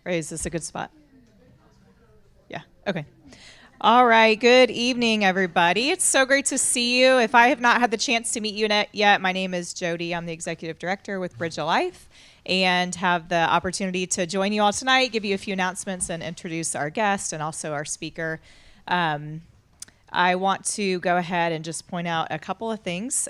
Right, is this a good spot? Yeah, okay. All right, good evening, everybody. It's so great to see you. If I have not had the chance to meet you yet, my name is Jody. I'm the executive director with Bridge of Life and have the opportunity to join you all tonight, give you a few announcements, and introduce our guest and also our speaker. I want to go ahead and just point out a couple of things.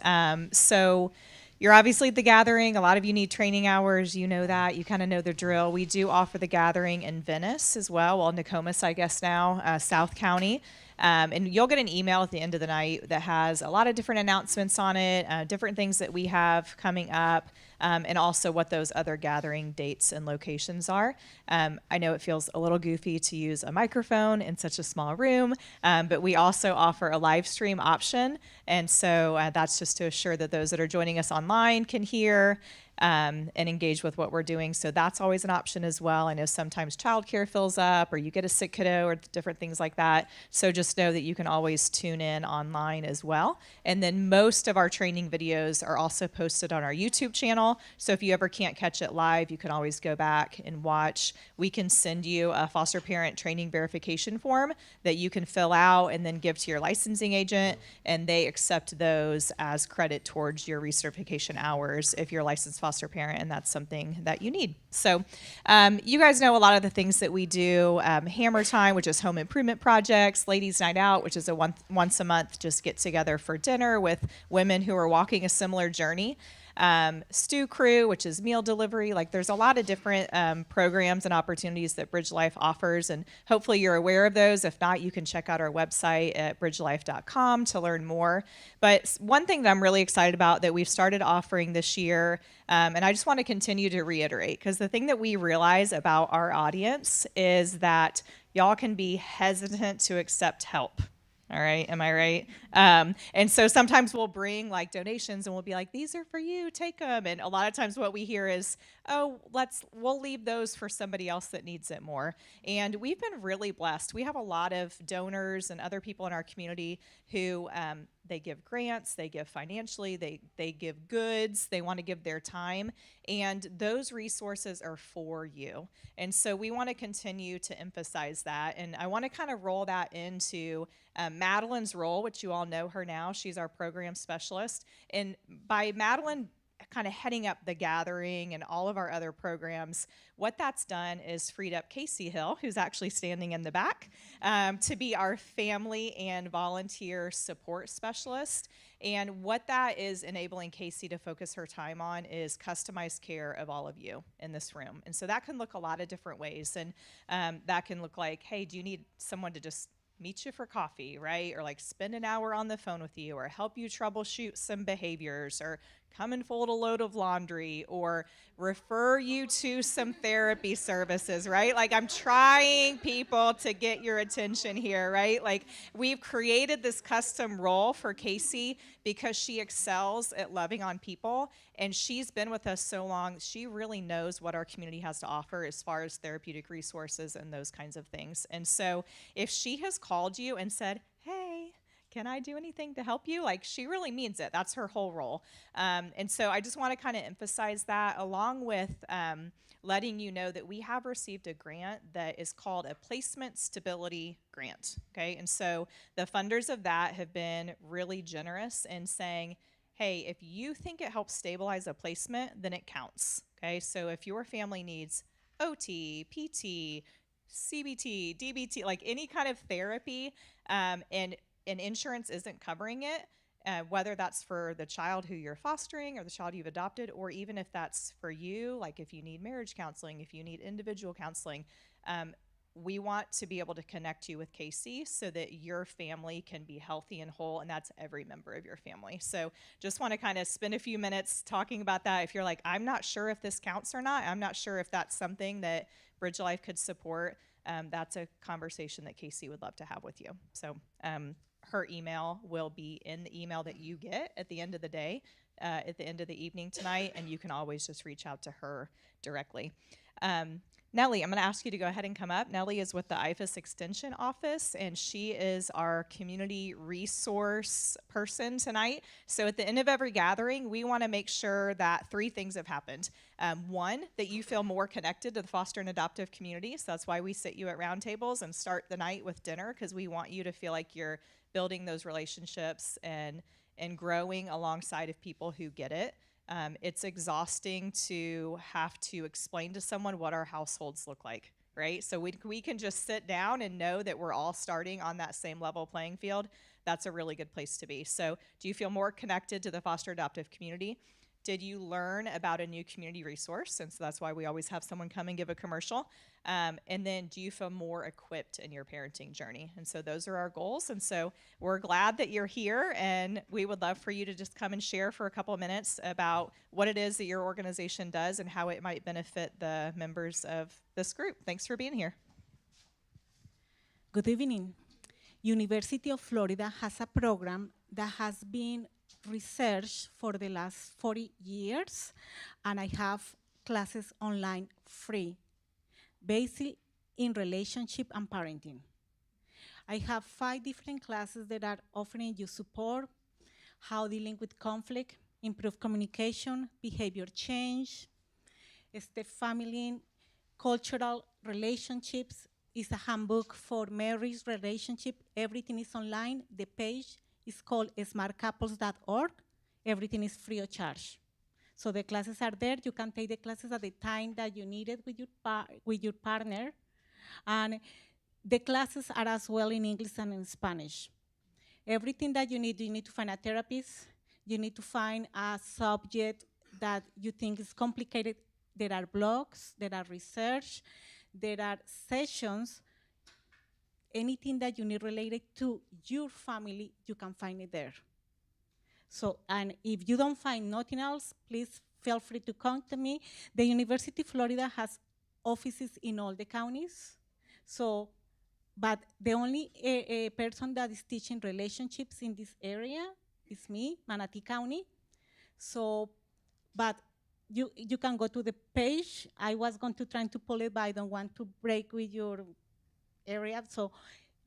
So you're obviously at the gathering. A lot of you need training hours. You know that. You kind of know the drill. We do offer the gathering in Venice as well Nokomis, I guess now, South County. And you'll get an email at the end of the night that has a lot of different announcements on it, different things that we have coming up, and also what those other gathering dates and locations are. I know it feels a little goofy to use a microphone in such a small room, but we also offer a live stream option. And so that's just to assure that those that are joining us online can hear and engage with what we're doing. So that's always an option as well. I know sometimes childcare fills up or you get a sick kiddo or different things like that. So just know that you can always tune in online as well. And then most of our training videos are also posted on our YouTube channel. So if you ever can't catch it live, you can always go back and watch. We can send you a foster parent training verification form that you can fill out and then give to your licensing agent, and they accept those as credit towards your recertification hours if you're a licensed foster parent and that's something that you need. So you guys know a lot of the things that we do. Hammer Time, which is home improvement projects. Ladies Night Out, which is a once a month just get together for dinner with women who are walking a similar journey. Stew Crew, which is meal delivery. Like there's a lot of different programs and opportunities that Bridge Life offers, and hopefully you're aware of those. If not, you can check out our website at bridgelife.com to learn more. But one thing that I'm really excited about that we've started offering this year, and I just want to continue to reiterate, because the thing that we realize about our audience is that y'all can be hesitant to accept help. All right, am I right? And so sometimes we'll bring like donations and we'll be like, these are for you, take them. And a lot of times what we hear is, oh, we'll leave those for somebody else that needs it more. And we've been really blessed. We have a lot of donors and other people in our community who they give grants, they give financially, they give goods, they want to give their time, and those resources are for you. And so we want to continue to emphasize that. And I want to kind of roll that into Madeline's role, which you all know her now. She's our program specialist. And by Madeline kind of heading up the gathering and all of our other programs, what that's done is freed up Casey Hill, who's actually standing in the back, to be our family and volunteer support specialist. And what that is enabling Casey to focus her time on is customized care of all of you in this room. And so that can look a lot of different ways. And that can look like, hey, do you need someone to just meet you for coffee, right? Or like spend an hour on the phone with you, or help you troubleshoot some behaviors, or come and fold a load of laundry, or refer you to some therapy services, right? Like I'm trying people to get your attention here, right? Like we've created this custom role for Casey because she excels at loving on people, and she's been with us so long, she really knows what our community has to offer as far as therapeutic resources and those kinds of things. And so if she has called you and said, hey, can I do anything to help you? Like she really means it. That's her whole role. And so I just want to kind of emphasize that, along with letting you know that we have received a grant that is called a Placement Stability Grant. Okay. And so the funders of that have been really generous in saying, hey, if you think it helps stabilize a placement, then it counts. Okay. So if your family needs OT, PT, CBT, DBT, like any kind of therapy, and insurance isn't covering it, whether that's for the child who you're fostering or the child you've adopted, or even if that's for you, like if you need marriage counseling, if you need individual counseling, we want to be able to connect you with Casey so that your family can be healthy and whole, and that's every member of your family. So just want to kind of spend a few minutes talking about that. If you're like, I'm not sure if this counts or not, I'm not sure if that's something that Bridge Life could support, that's a conversation that Casey would love to have with you. So her email will be in the email that you get at the end of the day, at the end of the evening tonight, and you can always just reach out to her directly. Nellie, I'm going to ask you to go ahead and come up. Nellie is with the IFAS Extension Office, and she is our community resource person tonight. So at the end of every gathering, we want to make sure that three things have happened. One, that you feel more connected to the foster and adoptive community. So that's why we sit you at round tables and start the night with dinner, because we want you to feel like you're building those relationships and growing alongside of people who get it. It's exhausting to have to explain to someone what our households look like, right? So we can just sit down and know that we're all starting on that same level playing field. That's a really good place to be. So do you feel more connected to the foster adoptive community? Did you learn about a new community resource? And so that's why we always have someone come and give a commercial. And then do you feel more equipped in your parenting journey? And so those are our goals. And so we're glad that you're here, and we would love for you to just come and share for a couple of minutes about what it is that your organization does and how it might benefit the members of this group. Thanks for being here. Good evening. University of Florida has a program that has been researched for the last 40 years, and I have classes online free, basically in relationship and parenting. I have 5 different classes that are offering you support, how dealing with conflict, improve communication, behavior change, step family, cultural relationships, is a handbook for marriage relationship. Everything is online. The page is called smartcouples.org. Everything is free of charge. So the classes are there. You can take the classes at the time that you need it with your partner. And the classes are as well in English and in Spanish. Everything that you need to find a therapist. You need to find a subject that you think is complicated. There are blogs, there are research, there are sessions. Anything that you need related to your family, you can find it there. So, and if you don't find nothing else, please feel free to contact me. The University of Florida has offices in all the counties. So, but the only person that is teaching relationships in this area is me, Manatee County. So, but you can go to the page. I was going to try to pull it, but I don't want to break with your area. So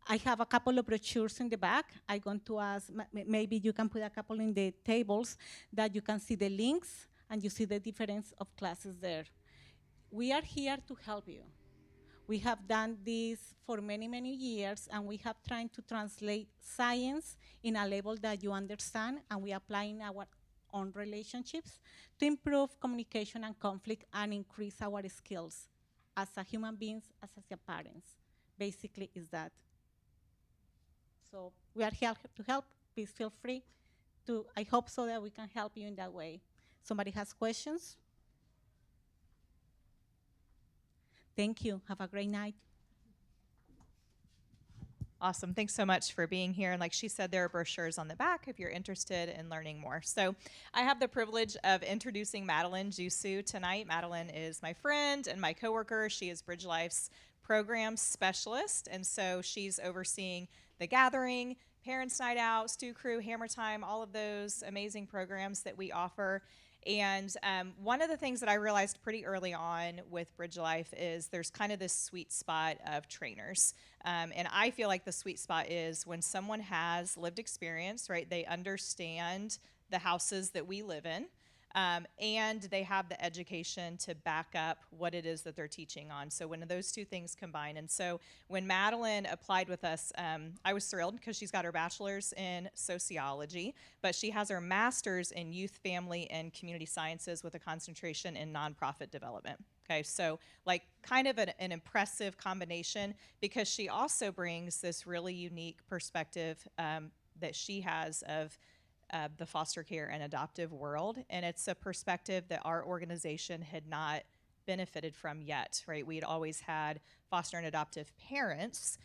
I have a couple of brochures in the back. I'm going to ask, maybe you can put a couple in the tables that you can see the links and you see the difference of classes there. We are here to help you. We have done this for many, many years, and we have tried to translate science in a level that you understand, and we apply in our own relationships to improve communication and conflict and increase our skills as a human beings, as a parents. Basically is that. So we are here to help. Please feel free to, I hope so that we can help you in that way. Somebody has questions? Thank you. Have a great night. Awesome. Thanks so much for being here. And like she said, there are brochures on the back if you're interested in learning more. So I have the privilege of introducing Madeline Jusu tonight. Madeline is my friend and my coworker. She is Bridge Life's program specialist. And so she's overseeing the gathering, Parents Night Out, Stew Crew, Hammer Time, all of those amazing programs that we offer. And one of the things that I realized pretty early on with Bridge Life is there's kind of this sweet spot of trainers. And I feel like the sweet spot is when someone has lived experience, right? They understand the houses that we live in. And they have the education to back up what it is that they're teaching on. So when those two things combine. And so when Madeline applied with us, I was thrilled because she's got her bachelor's in sociology, but she has her master's in youth, family, and community sciences with a concentration in nonprofit development. Okay, so like kind of an impressive combination because she also brings this really unique perspective that she has of the foster care and adoptive world. And it's a perspective that our organization had not benefited from yet, right? We had always had foster and adoptive parents,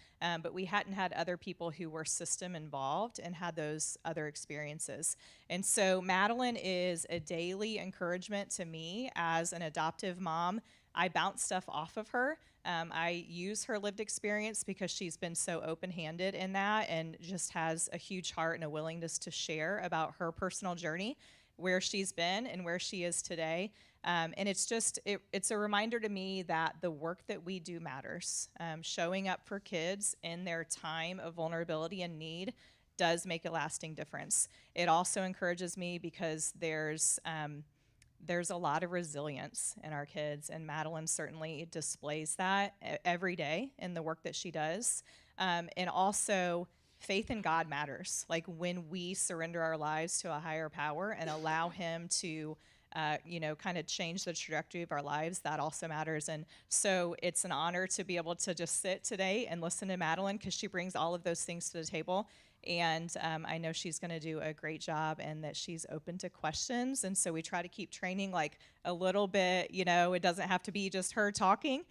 but we hadn't had other people who were system involved and had those other experiences. And so Madeline is a daily encouragement to me as an adoptive mom. I bounce stuff off of her. I use her lived experience because she's been so open-handed in that and just has a huge heart and a willingness to share about her personal journey, where she's been and where she is today. And it's a reminder to me that the work that we do matters. Showing up for kids in their time of vulnerability and need does make a lasting difference. It also encourages me because there's a lot of resilience in our kids, and Madeline certainly displays that every day in the work that she does. And also, faith in God matters. Like when we surrender our lives to a higher power and allow Him to, kind of change the trajectory of our lives, that also matters. And so it's an honor to be able to just sit today and listen to Madeline because she brings all of those things to the table. And I know she's going to do a great job and that she's open to questions. And so we try to keep training like a little bit, it doesn't have to be just her talking.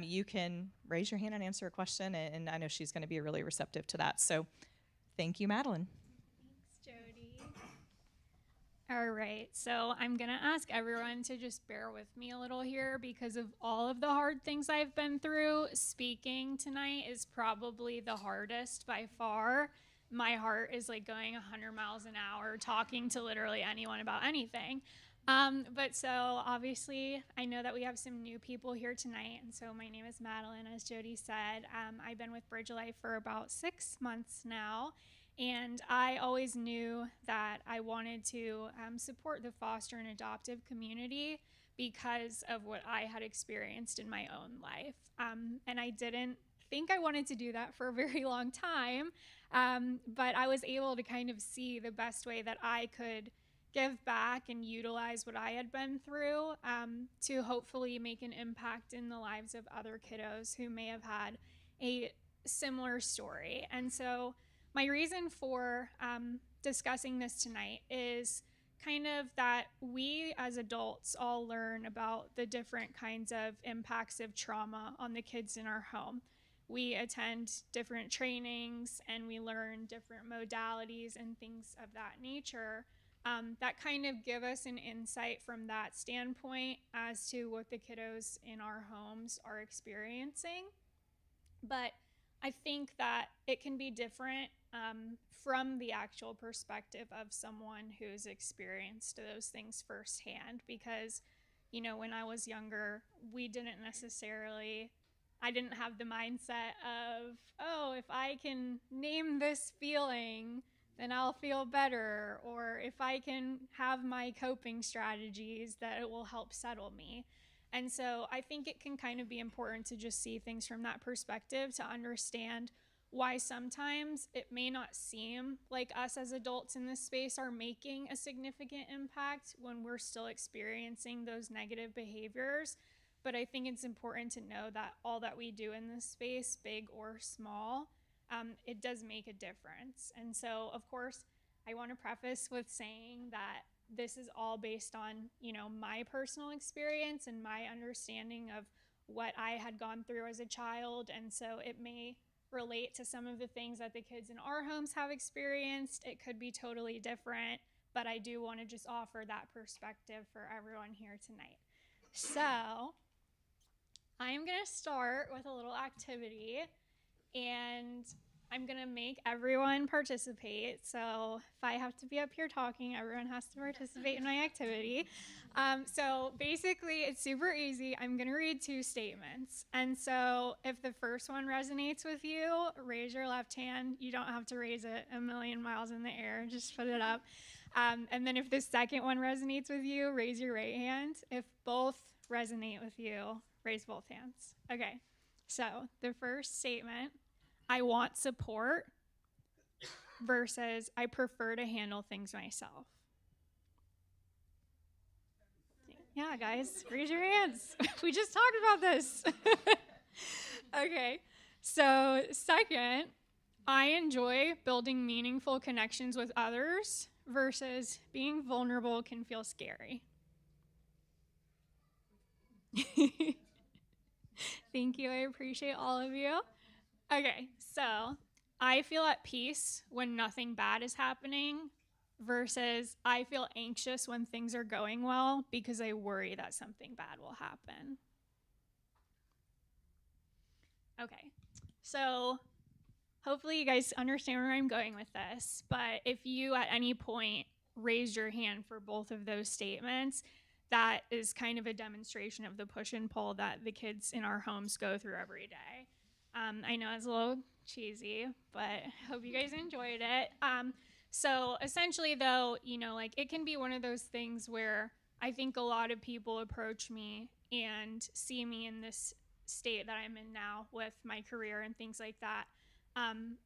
You can raise your hand and answer a question. And I know she's going to be really receptive to that. So thank you, Madeline. Thanks, Jody. All right, so I'm gonna ask everyone to just bear with me a little here because of all of the hard things I've been through. Speaking tonight is probably the hardest by far. My heart is like going 100 miles an hour talking to literally anyone about anything. But so obviously, I know that we have some new people here tonight. And so my name is Madeline, as Jody said. I've been with Bridge Life for about 6 months now. And I always knew that I wanted to support the foster and adoptive community because of what I had experienced in my own life. And I didn't think I wanted to do that for a very long time, but I was able to kind of see the best way that I could give back and utilize what I had been through to hopefully make an impact in the lives of other kiddos who may have had a similar story. And so my reason for discussing this tonight is kind of that we as adults all learn about the different kinds of impacts of trauma on the kids in our home. We attend different trainings and we learn different modalities and things of that nature that kind of give us an insight from that standpoint as to what the kiddos in our homes are experiencing. But I think that it can be different from the actual perspective of someone who's experienced those things firsthand. Because, when I was younger, I didn't have the mindset of, oh, if I can name this feeling, then I'll feel better. Or if I can have my coping strategies, that it will help settle me. And so I think it can kind of be important to just see things from that perspective to understand why sometimes it may not seem like us as adults in this space are making a significant impact when we're still experiencing those negative behaviors. But I think it's important to know that all that we do in this space, big or small, it does make a difference. And so, of course, I want to preface with saying that this is all based on, my personal experience and my understanding of what I had gone through as a child. And so it may relate to some of the things that the kids in our homes have experienced. It could be totally different, but I do want to just offer that perspective for everyone here tonight. So I'm going to start with a little activity, and I'm going to make everyone participate. So if I have to be up here talking, everyone has to participate in my activity. So basically, it's super easy. I'm going to read 2 statements. And so if the first one resonates with you, raise your left hand. You don't have to raise it a million miles in the air. Just put it up. And then if the second one resonates with you, raise your right hand. If both resonate with you, raise both hands. Okay. So the first statement, I want support, versus I prefer to handle things myself. Yeah, guys, raise your hands. We just talked about this. Okay. So, second, I enjoy building meaningful connections with others, versus being vulnerable can feel scary. Thank you. I appreciate all of you. Okay, so I feel at peace when nothing bad is happening, versus I feel anxious when things are going well because I worry that something bad will happen. Okay, so hopefully you guys understand where I'm going with this, but if you at any point raised your hand for both of those statements, that is kind of a demonstration of the push and pull that the kids in our homes go through every day. I know it's a little cheesy, but I hope you guys enjoyed it. So essentially, though, like it can be one of those things where I think a lot of people approach me and see me in this state that I'm in now with my career and things like that. Um,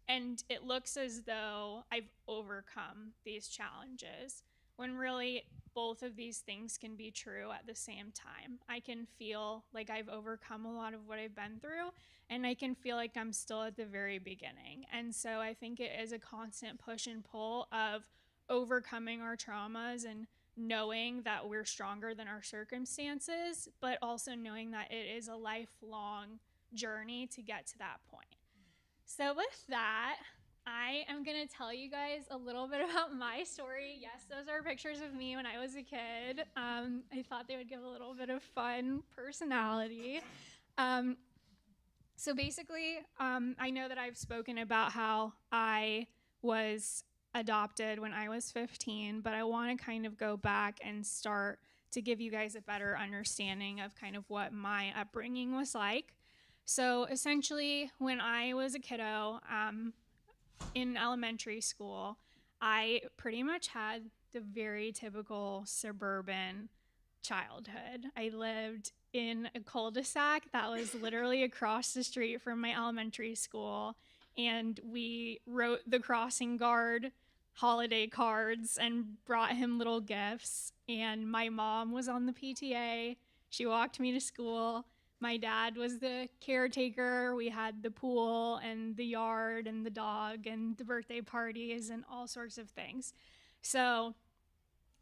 and it looks as though I've overcome these challenges when really both of these things can be true at the same time. I can feel like I've overcome a lot of what I've been through, and I can feel like I'm still at the very beginning. And so I think it is a constant push and pull of overcoming our traumas and knowing that we're stronger than our circumstances, but also knowing that it is a lifelong journey to get to that point. So, with that, I am going to tell you guys a little bit about my story. Yes, those are pictures of me when I was a kid. I thought they would give a little bit of fun personality. Um, so, basically, I know that I've spoken about how I was adopted when I was 15, but I want to kind of go back and start to give you guys a better understanding of kind of what my upbringing was like. So essentially, when I was a kiddo in elementary school, I pretty much had the very typical suburban childhood. I lived in a cul-de-sac that was literally across the street from my elementary school, and we wrote the crossing guard holiday cards and brought him little gifts. And my mom was on the PTA. She walked me to school. My dad was the caretaker. We had the pool and the yard and the dog and the birthday parties and all sorts of things. So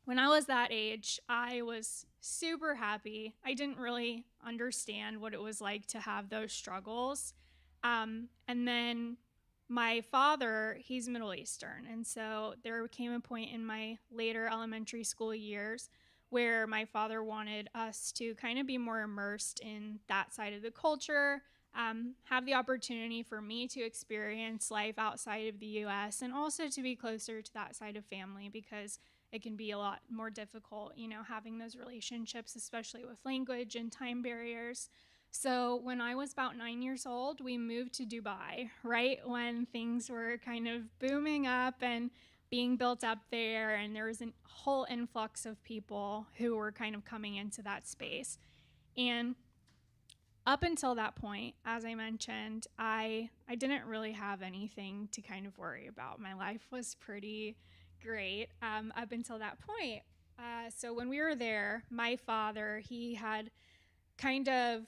when I was that age, I was super happy. I didn't really understand what it was like to have those struggles. And then my father, he's Middle Eastern. And so there came a point in my later elementary school years where my father wanted us to kind of be more immersed in that side of the culture, have the opportunity for me to experience life outside of the US, and also to be closer to that side of family because it can be a lot more difficult, having those relationships, especially with language and time barriers. So when I was about 9 years old, we moved to Dubai, right when things were kind of booming up and being built up there, and there was a whole influx of people who were kind of coming into that space. And up until that point, as I mentioned, I didn't really have anything to kind of worry about. My life was pretty great up until that point. So when we were there, my father, he had kind of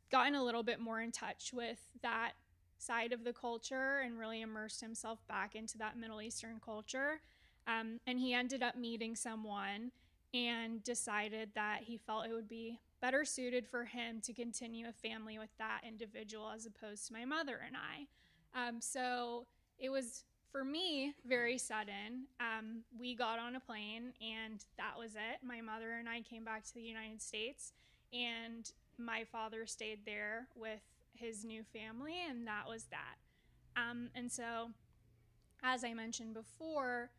gotten a little bit more in touch with that side of the culture and really immersed himself back into that Middle Eastern culture. And he ended up meeting someone and decided that he felt it would be better suited for him to continue a family with that individual as opposed to my mother and I. So it was, for me, very sudden. We got on a plane and that was it. My mother and I came back to the United States, and my father stayed there with his new family, and that was that. And so, as I mentioned before,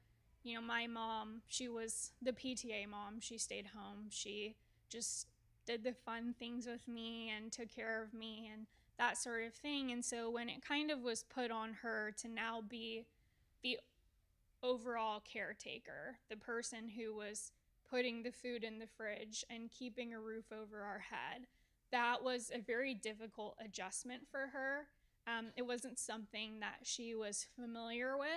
my mom, she was the PTA mom. She stayed home. She just did the fun things with me and took care of me and that sort of thing. And so when it kind of was put on her to now be the overall caretaker, the person who was putting the food in the fridge and keeping a roof over our head, that was a very difficult adjustment for her. It wasn't something that she was familiar with,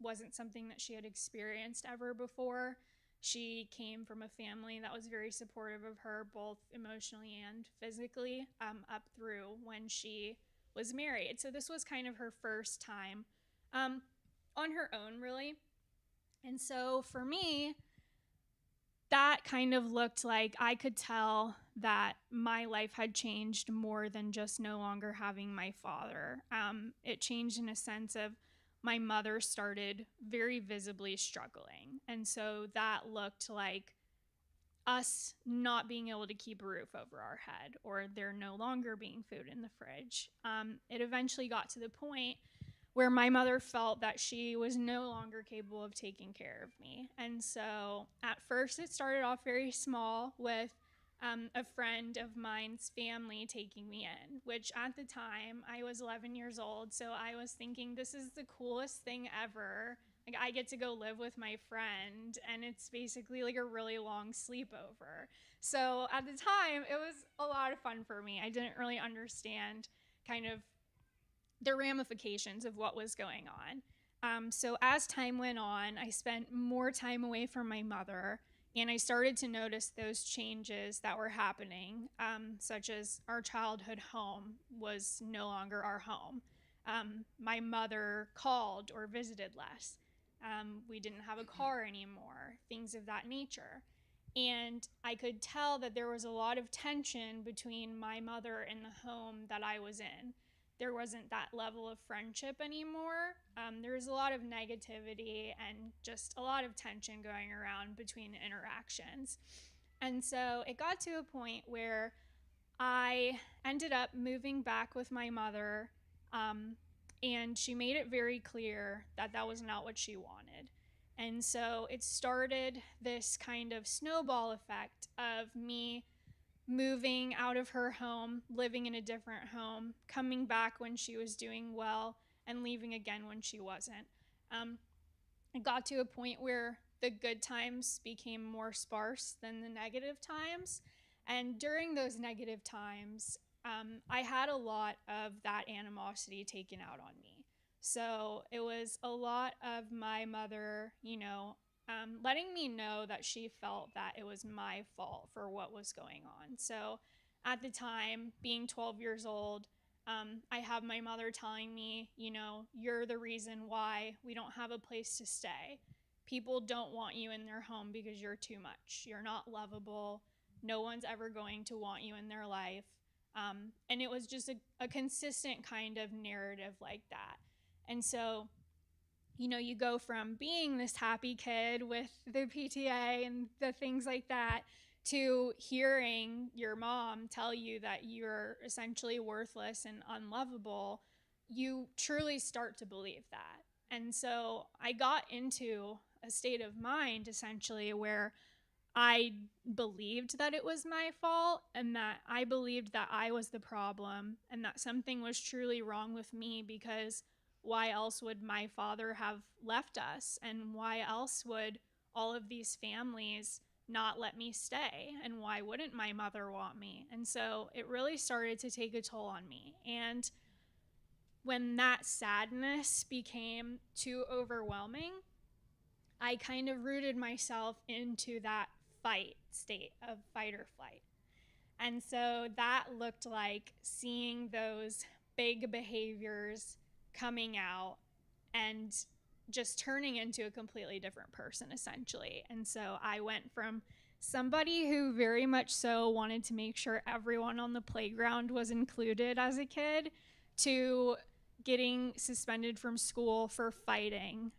wasn't something that she had experienced ever before. She came from a family that was very supportive of her, both emotionally and physically, up through when she was married. So this was kind of her first time on her own, really. And so for me, that kind of looked like I could tell that my life had changed more than just no longer having my father. It changed in a sense of my mother started very visibly struggling. And so that looked like us not being able to keep a roof over our head, or there no longer being food in the fridge. It eventually got to the point where my mother felt that she was no longer capable of taking care of me. And so at first it started off very small with a friend of mine's family taking me in, which at the time I was 11 years old. So I was thinking, this is the coolest thing ever. Like, I get to go live with my friend, and it's basically like a really long sleepover. So at the time, it was a lot of fun for me. I didn't really understand kind of the ramifications of what was going on. So as time went on, I spent more time away from my mother, and I started to notice those changes that were happening, such as our childhood home was no longer our home. My mother called or visited less. We didn't have a car anymore, things of that nature. And I could tell that there was a lot of tension between my mother and the home that I was in. There wasn't that level of friendship anymore. There was a lot of negativity and just a lot of tension going around between interactions. And so it got to a point where I ended up moving back with my mother, and she made it very clear that that was not what she wanted. And so it started this kind of snowball effect of me moving out of her home, living in a different home, coming back when she was doing well, and leaving again when she wasn't. It got to a point where the good times became more sparse than the negative times. And during those negative times, I had a lot of that animosity taken out on me. So it was a lot of my mother, letting me know that she felt that it was my fault for what was going on. So at the time, being 12 years old, I have my mother telling me, you're the reason why we don't have a place to stay. People don't want you in their home because you're too much. You're not lovable. No one's ever going to want you in their life. And it was just a consistent kind of narrative like that. And so, you go from being this happy kid with the PTA and the things like that to hearing your mom tell you that you're essentially worthless and unlovable. You truly start to believe that. And so I got into a state of mind essentially where I believed that it was my fault, and that I believed that I was the problem and that something was truly wrong with me, because why else would my father have left us? And why else would all of these families not let me stay? And why wouldn't my mother want me? And so it really started to take a toll on me. And when that sadness became too overwhelming, I kind of rooted myself into that fight state of fight or flight. And so that looked like seeing those big behaviors coming out and just turning into a completely different person, essentially. And so I went from somebody who very much so wanted to make sure everyone on the playground was included as a kid to getting suspended from school for fighting.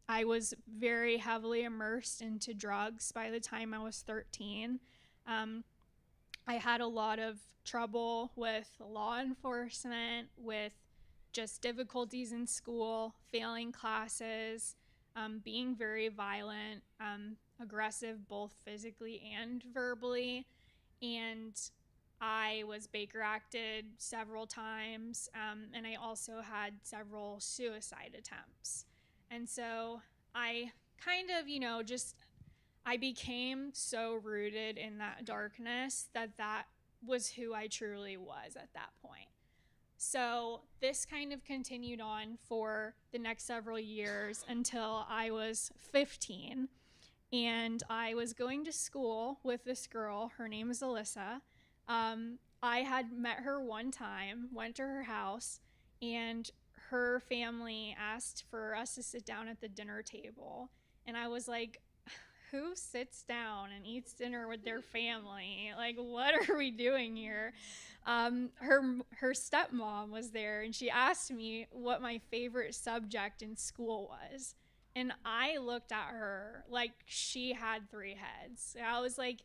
I was very heavily immersed into drugs by the time I was 13. I had a lot of trouble with law enforcement, with just difficulties in school, failing classes, being very violent, aggressive both physically and verbally. And I was Baker acted several times, and I also had several suicide attempts. And so I kind of, I became so rooted in that darkness that was who I truly was at that point. So this kind of continued on for the next several years until I was 15. And I was going to school with this girl. Her name is Alyssa. I had met her one time, went to her house, and her family asked for us to sit down at the dinner table. And I was like, who sits down and eats dinner with their family? Like, what are we doing here? Her stepmom was there, and she asked me what my favorite subject in school was. And I looked at her like she had three heads. I was like,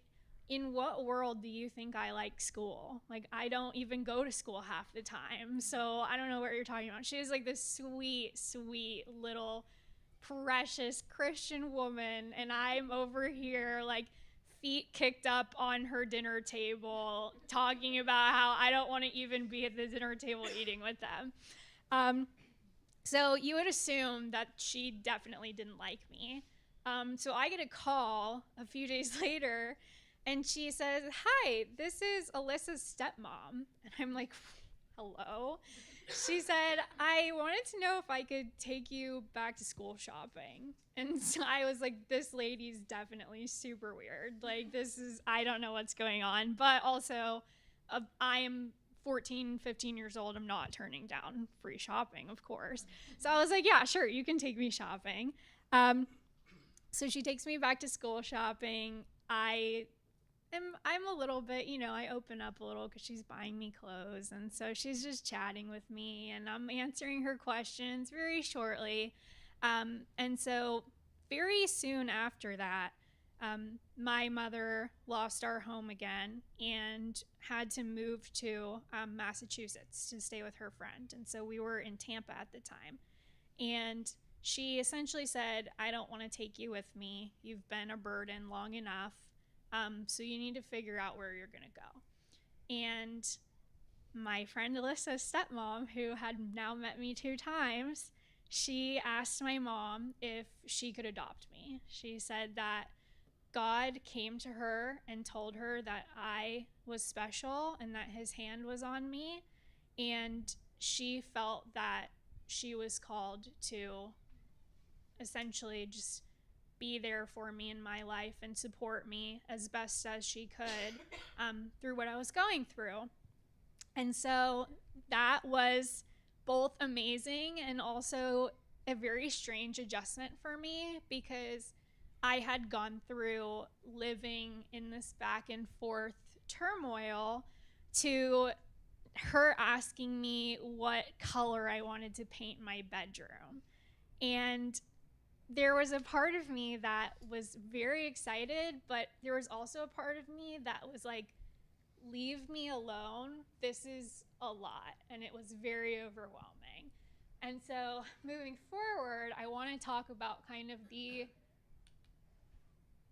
in what world do you think I like school? Like, I don't even go to school half the time. So I don't know what you're talking about. She was like this sweet, sweet little precious Christian woman. And I'm over here, like, feet kicked up on her dinner table, talking about how I don't want to even be at the dinner table eating with them. So you would assume that she definitely didn't like me. So I get a call a few days later, and she says, "Hi, this is Alyssa's stepmom." And I'm like, "Hello?" She said, "I wanted to know if I could take you back to school shopping." And so I was like, this lady's definitely super weird. Like, I don't know what's going on. But also, I am 14, 15 years old. I'm not turning down free shopping, of course. So I was like, yeah, sure, you can take me shopping. So she takes me back to school shopping. I'm a little bit, I open up a little because she's buying me clothes. And so she's just chatting with me, and I'm answering her questions very shortly. And so very soon after that, my mother lost our home again and had to move to Massachusetts to stay with her friend. And so we were in Tampa at the time. And she essentially said, "I don't want to take you with me. You've been a burden long enough. So you need to figure out where you're going to go." And my friend Alyssa's stepmom, who had now met me 2 times, she asked my mom if she could adopt me. She said that God came to her and told her that I was special and that his hand was on me. And she felt that she was called to essentially just be there for me in my life and support me as best as she could through what I was going through. And so that was both amazing and also a very strange adjustment for me, because I had gone through living in this back and forth turmoil to her asking me what color I wanted to paint my bedroom. And there was a part of me that was very excited, but there was also a part of me that was like, leave me alone. This is a lot. And it was very overwhelming. And so moving forward, I want to talk about kind of the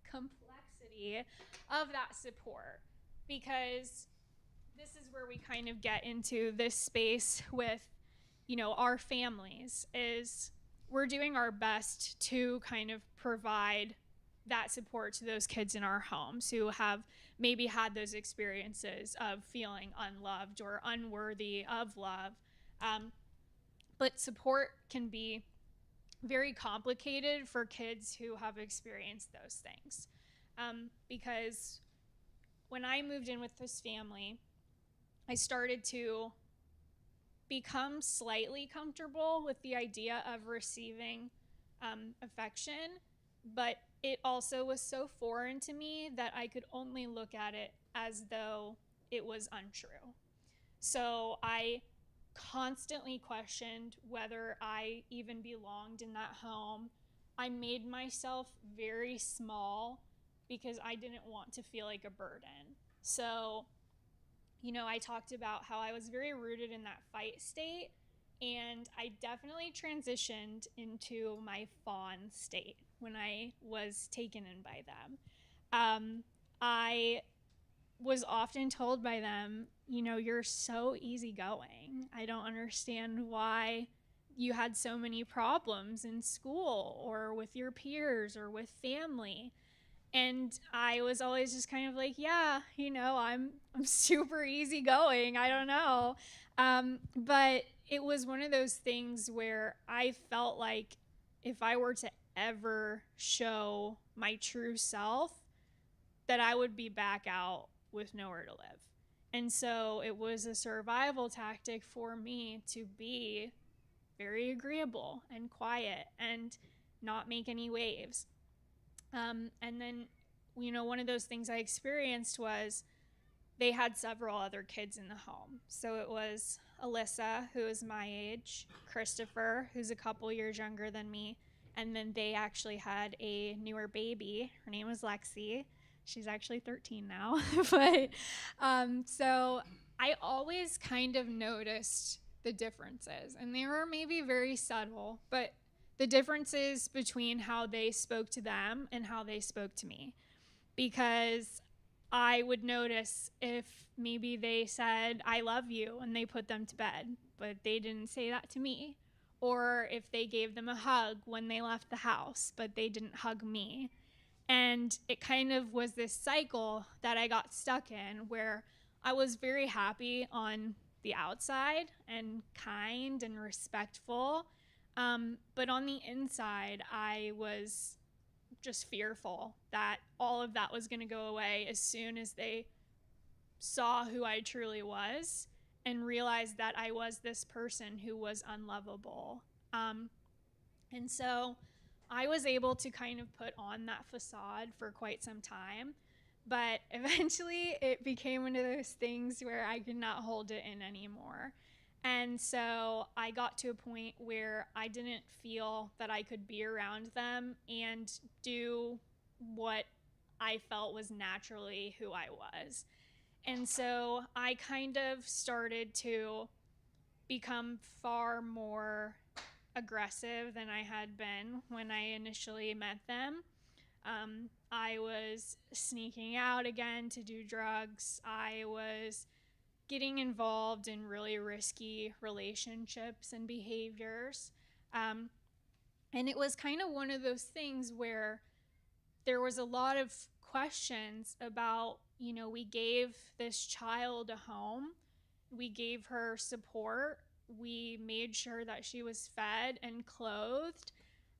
complexity of that support, because this is where we kind of get into this space with, our families, is we're doing our best to kind of provide that support to those kids in our homes who have maybe had those experiences of feeling unloved or unworthy of love. But support can be very complicated for kids who have experienced those things. Because when I moved in with this family, I started to become slightly comfortable with the idea of receiving affection, but it also was so foreign to me that I could only look at it as though it was untrue. So I constantly questioned whether I even belonged in that home. I made myself very small because I didn't want to feel like a burden. So I talked about how I was very rooted in that fight state, and I definitely transitioned into my fawn state when I was taken in by them. I was often told by them, "You're so easygoing. I don't understand why you had so many problems in school or with your peers or with family." And I was always just kind of like, yeah, I'm super easygoing. I don't know. But it was one of those things where I felt like if I were to ever show my true self, that I would be back out with nowhere to live. And so it was a survival tactic for me to be very agreeable and quiet and not make any waves. And then, one of those things I experienced was they had several other kids in the home. So it was Alyssa, who is my age, Christopher, who's a couple years younger than me, and then they actually had a newer baby. Her name was Lexi. She's actually 13 now. But so I always kind of noticed the differences, and they were maybe very subtle, but the differences between how they spoke to them and how they spoke to me. Because I would notice if maybe they said, I love you, and they put them to bed, but they didn't say that to me. Or if they gave them a hug when they left the house, but they didn't hug me. And it kind of was this cycle that I got stuck in where I was very happy on the outside and kind and respectful. But on the inside, I was just fearful that all of that was going to go away as soon as they saw who I truly was and realized that I was this person who was unlovable. And so I was able to kind of put on that facade for quite some time. But eventually it became one of those things where I could not hold it in anymore. And so I got to a point where I didn't feel that I could be around them and do what I felt was naturally who I was. And so I kind of started to become far more aggressive than I had been when I initially met them. I was sneaking out again to do drugs. I was getting involved in really risky relationships and behaviors. Um, and it was kind of one of those things where there was a lot of questions about, we gave this child a home, we gave her support, we made sure that she was fed and clothed.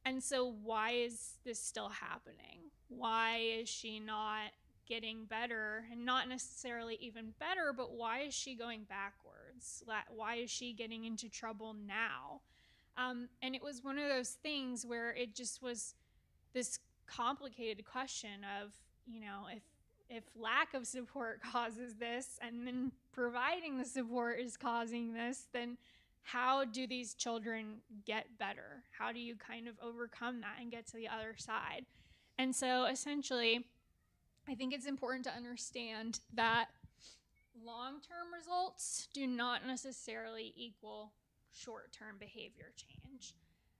And so, why is this still happening? Why is she not getting better? And not necessarily even better, but why is she going backwards? Why is she getting into trouble now? And it was one of those things where it just was this complicated question of, if lack of support causes this and then providing the support is causing this, then how do these children get better? How do you kind of overcome that and get to the other side? And so essentially, I think it's important to understand that long-term results do not necessarily equal short-term behavior change.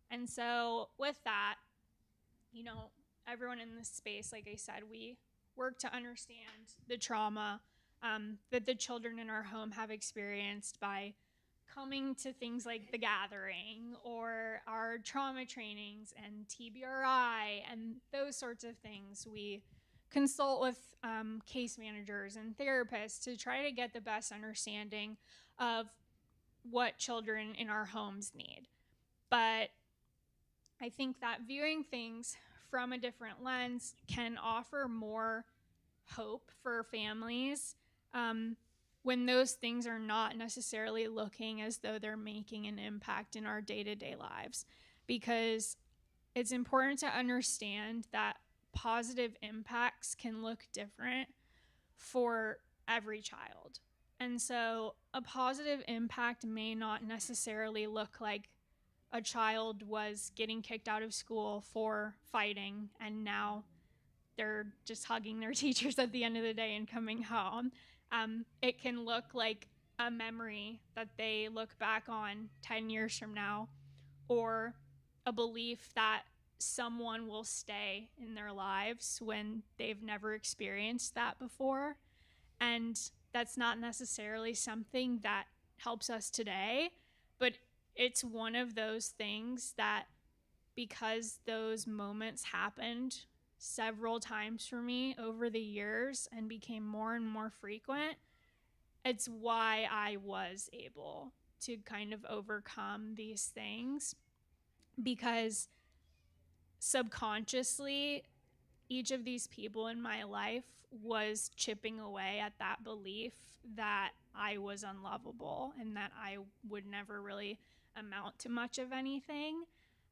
And so with that, everyone in this space, like I said, we work to understand the trauma that the children in our home have experienced by coming to things like the gathering or our trauma trainings and TBRI and those sorts of things. We consult with case managers and therapists to try to get the best understanding of what children in our homes need. But I think that viewing things from a different lens can offer more hope for families when those things are not necessarily looking as though they're making an impact in our day-to-day lives. Because it's important to understand that positive impacts can look different for every child. And so a positive impact may not necessarily look like a child was getting kicked out of school for fighting and now they're just hugging their teachers at the end of the day and coming home. It can look like a memory that they look back on 10 years from now, or a belief that someone will stay in their lives when they've never experienced that before. And that's not necessarily something that helps us today, but it's one of those things that, because those moments happened several times for me over the years and became more and more frequent, it's why I was able to kind of overcome these things, because subconsciously each of these people in my life was chipping away at that belief that I was unlovable and that I would never really amount to much of anything.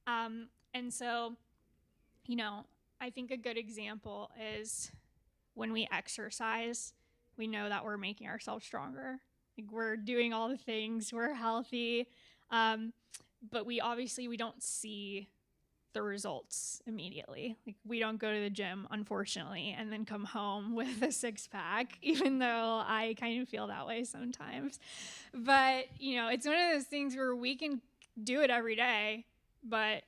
And so, I think a good example is when we exercise, we know that we're making ourselves stronger. Like, we're doing all the things, we're healthy, but we don't see the results immediately. Like, we don't go to the gym, unfortunately, and then come home with a six pack, even though I kind of feel that way sometimes. But, it's one of those things where we can do it every day, but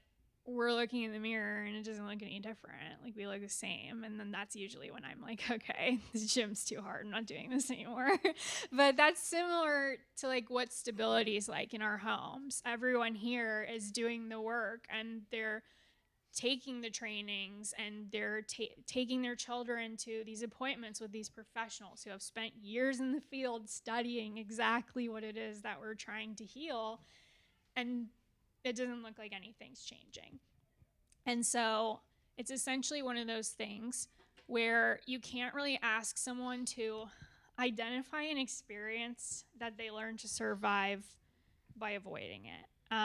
we're looking in the mirror and it doesn't look any different. Like, we look the same. And then that's usually when I'm like, okay, the gym's too hard. I'm not doing this anymore. But that's similar to like what stability is like in our homes. Everyone here is doing the work, and they're taking the trainings, and they're taking their children to these appointments with these professionals who have spent years in the field studying exactly what it is that we're trying to heal. And it doesn't look like anything's changing. And so it's essentially one of those things where you can't really ask someone to identify an experience that they learn to survive by avoiding it.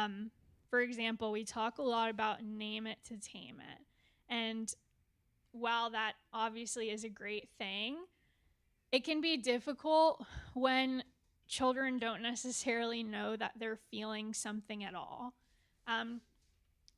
For example, we talk a lot about name it to tame it. And while that obviously is a great thing, it can be difficult when children don't necessarily know that they're feeling something at all.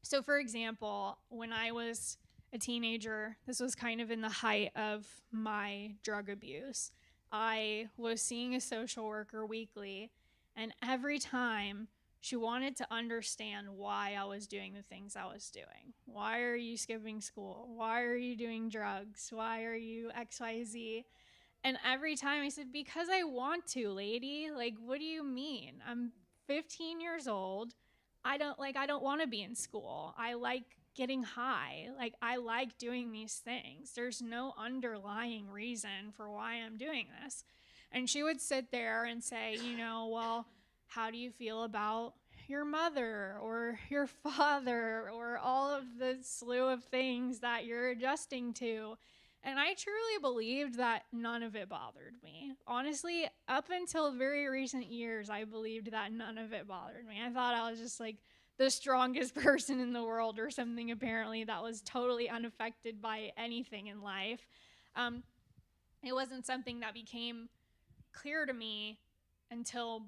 So for example, when I was a teenager, this was kind of in the height of my drug abuse. I was seeing a social worker weekly, and every time she wanted to understand why I was doing the things I was doing. Why are you skipping school? Why are you doing drugs? Why are you XYZ? And every time I said, because I want to, lady. Like, what do you mean? I'm 15 years old. I don't want to be in school. I like getting high. Like, I like doing these things. There's no underlying reason for why I'm doing this. And she would sit there and say, well, how do you feel about your mother or your father or all of the slew of things that you're adjusting to? And I truly believed that none of it bothered me. Honestly, up until very recent years, I believed that none of it bothered me. I thought I was just like the strongest person in the world or something, apparently, that was totally unaffected by anything in life. It wasn't something that became clear to me until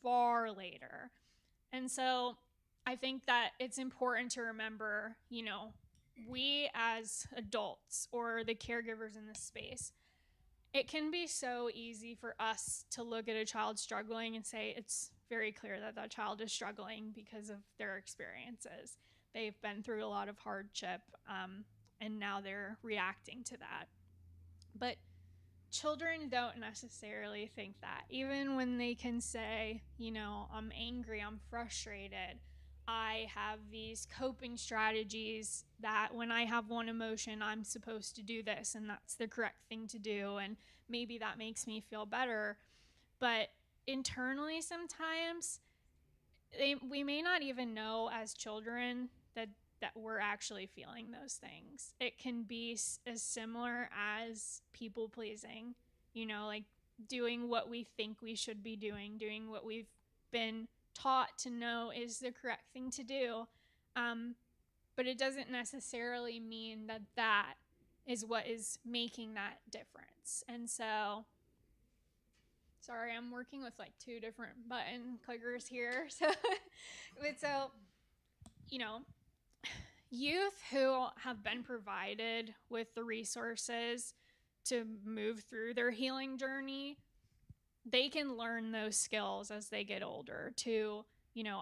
far later. And so I think that it's important to remember, we as adults or the caregivers in this space, it can be so easy for us to look at a child struggling and say it's very clear that that child is struggling because of their experiences. They've been through a lot of hardship, and now they're reacting to that. But children don't necessarily think that. Even when they can say, I'm angry, I'm frustrated, I have these coping strategies that when I have one emotion, I'm supposed to do this, and that's the correct thing to do, and maybe that makes me feel better. But internally, sometimes we may not even know as children that we're actually feeling those things. It can be as similar as people pleasing, like doing what we think we should be doing what we've been taught to know is the correct thing to do. But it doesn't necessarily mean that that is what is making that difference. And so, sorry, I'm working with like two different button clickers here. So, you know, youth who have been provided with the resources to move through their healing journey, they can learn those skills as they get older to,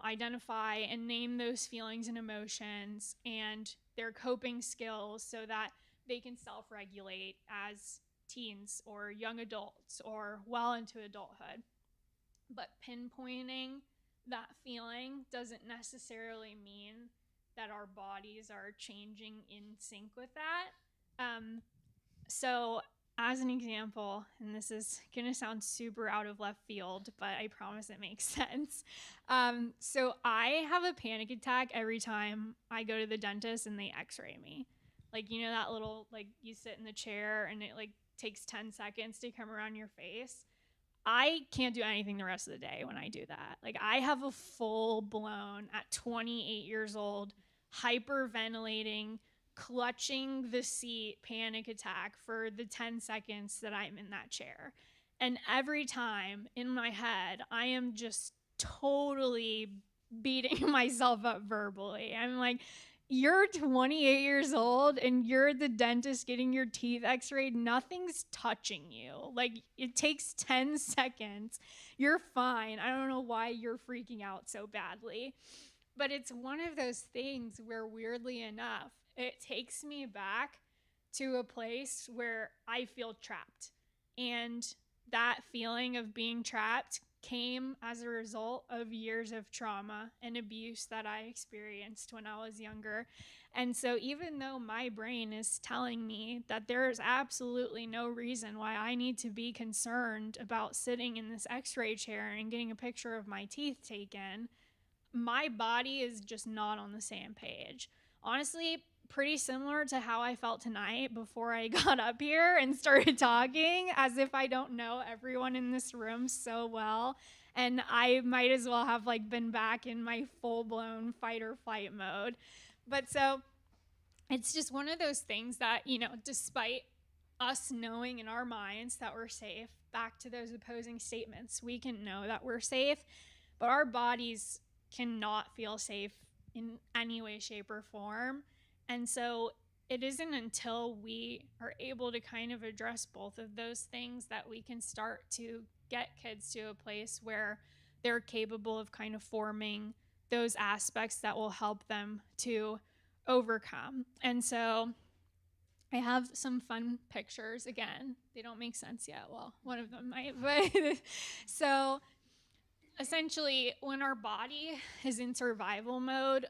identify and name those feelings and emotions and their coping skills so that they can self-regulate as teens or young adults or well into adulthood. But pinpointing that feeling doesn't necessarily mean that our bodies are changing in sync with that. So as an example, and this is going to sound super out of left field, but I promise it makes sense. So I have a panic attack every time I go to the dentist and they x-ray me. Like, that little, like, you sit in the chair and it like takes 10 seconds to come around your face. I can't do anything the rest of the day when I do that. Like, I have a full blown, at 28 years old, hyperventilating, clutching the seat panic attack for the 10 seconds that I'm in that chair. And every time in my head, I am just totally beating myself up verbally. I'm like, you're 28 years old and you're at the dentist getting your teeth x-rayed. Nothing's touching you. Like, it takes 10 seconds. You're fine. I don't know why you're freaking out so badly. But it's one of those things where, weirdly enough, it takes me back to a place where I feel trapped. And that feeling of being trapped came as a result of years of trauma and abuse that I experienced when I was younger. And so even though my brain is telling me that there is absolutely no reason why I need to be concerned about sitting in this x-ray chair and getting a picture of my teeth taken, my body is just not on the same page. Honestly, pretty similar to how I felt tonight before I got up here and started talking, as if I don't know everyone in this room so well. And I might as well have like been back in my full-blown fight or flight mode. But so it's just one of those things that, despite us knowing in our minds that we're safe, back to those opposing statements, we can know that we're safe, but our bodies cannot feel safe in any way, shape, or form. And so it isn't until we are able to kind of address both of those things that we can start to get kids to a place where they're capable of kind of forming those aspects that will help them to overcome. And so I have some fun pictures. Again, they don't make sense yet. Well, one of them might, but so essentially, when our body is in survival mode,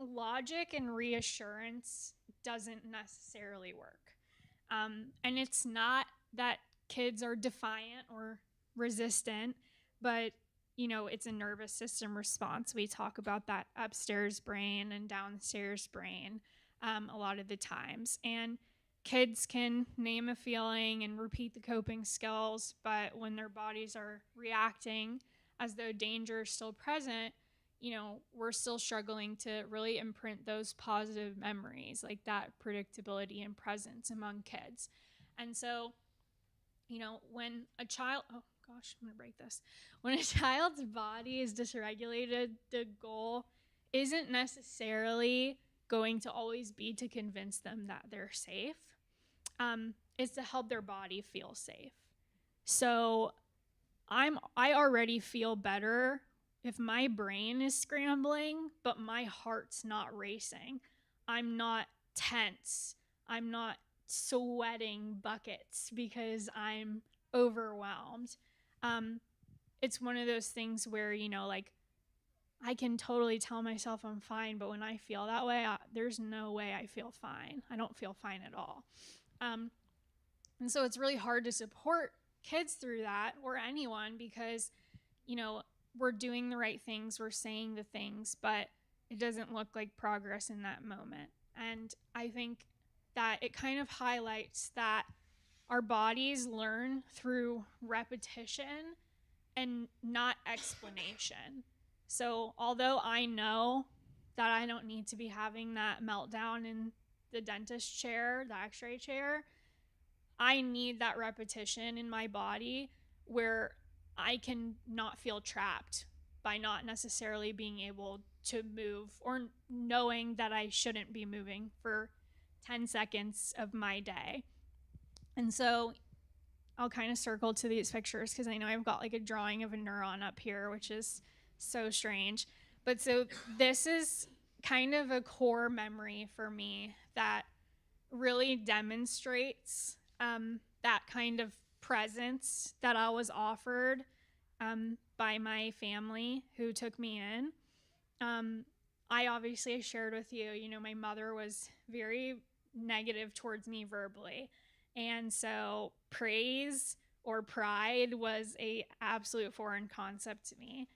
logic and reassurance doesn't necessarily work. And it's not that kids are defiant or resistant, but it's a nervous system response. We talk about that upstairs brain and downstairs brain a lot of the times. And kids can name a feeling and repeat the coping skills, but when their bodies are reacting as though danger is still present, we're still struggling to really imprint those positive memories, like that predictability and presence among kids. And so, when a child, oh gosh, I'm gonna break this. When a child's body is dysregulated, the goal isn't necessarily going to always be to convince them that they're safe. It's to help their body feel safe. So I already feel better if my brain is scrambling, but my heart's not racing. I'm not tense. I'm not sweating buckets because I'm overwhelmed. It's one of those things where, I can totally tell myself I'm fine, but when I feel that way, there's no way I feel fine. I don't feel fine at all. And so it's really hard to support kids through that, or anyone, because we're doing the right things, we're saying the things, but it doesn't look like progress in that moment. And I think that it kind of highlights that our bodies learn through repetition and not explanation. So although I know that I don't need to be having that meltdown in the dentist chair, the x-ray chair, I need that repetition in my body where I can not feel trapped by not necessarily being able to move, or knowing that I shouldn't be moving for 10 seconds of my day. And so I'll kind of circle to these pictures because I know I've got like a drawing of a neuron up here, which is so strange. But so this is kind of a core memory for me that really demonstrates that kind of presence that I was offered by my family who took me in. I obviously shared with you, my mother was very negative towards me verbally. And so praise or pride was a absolute foreign concept to me.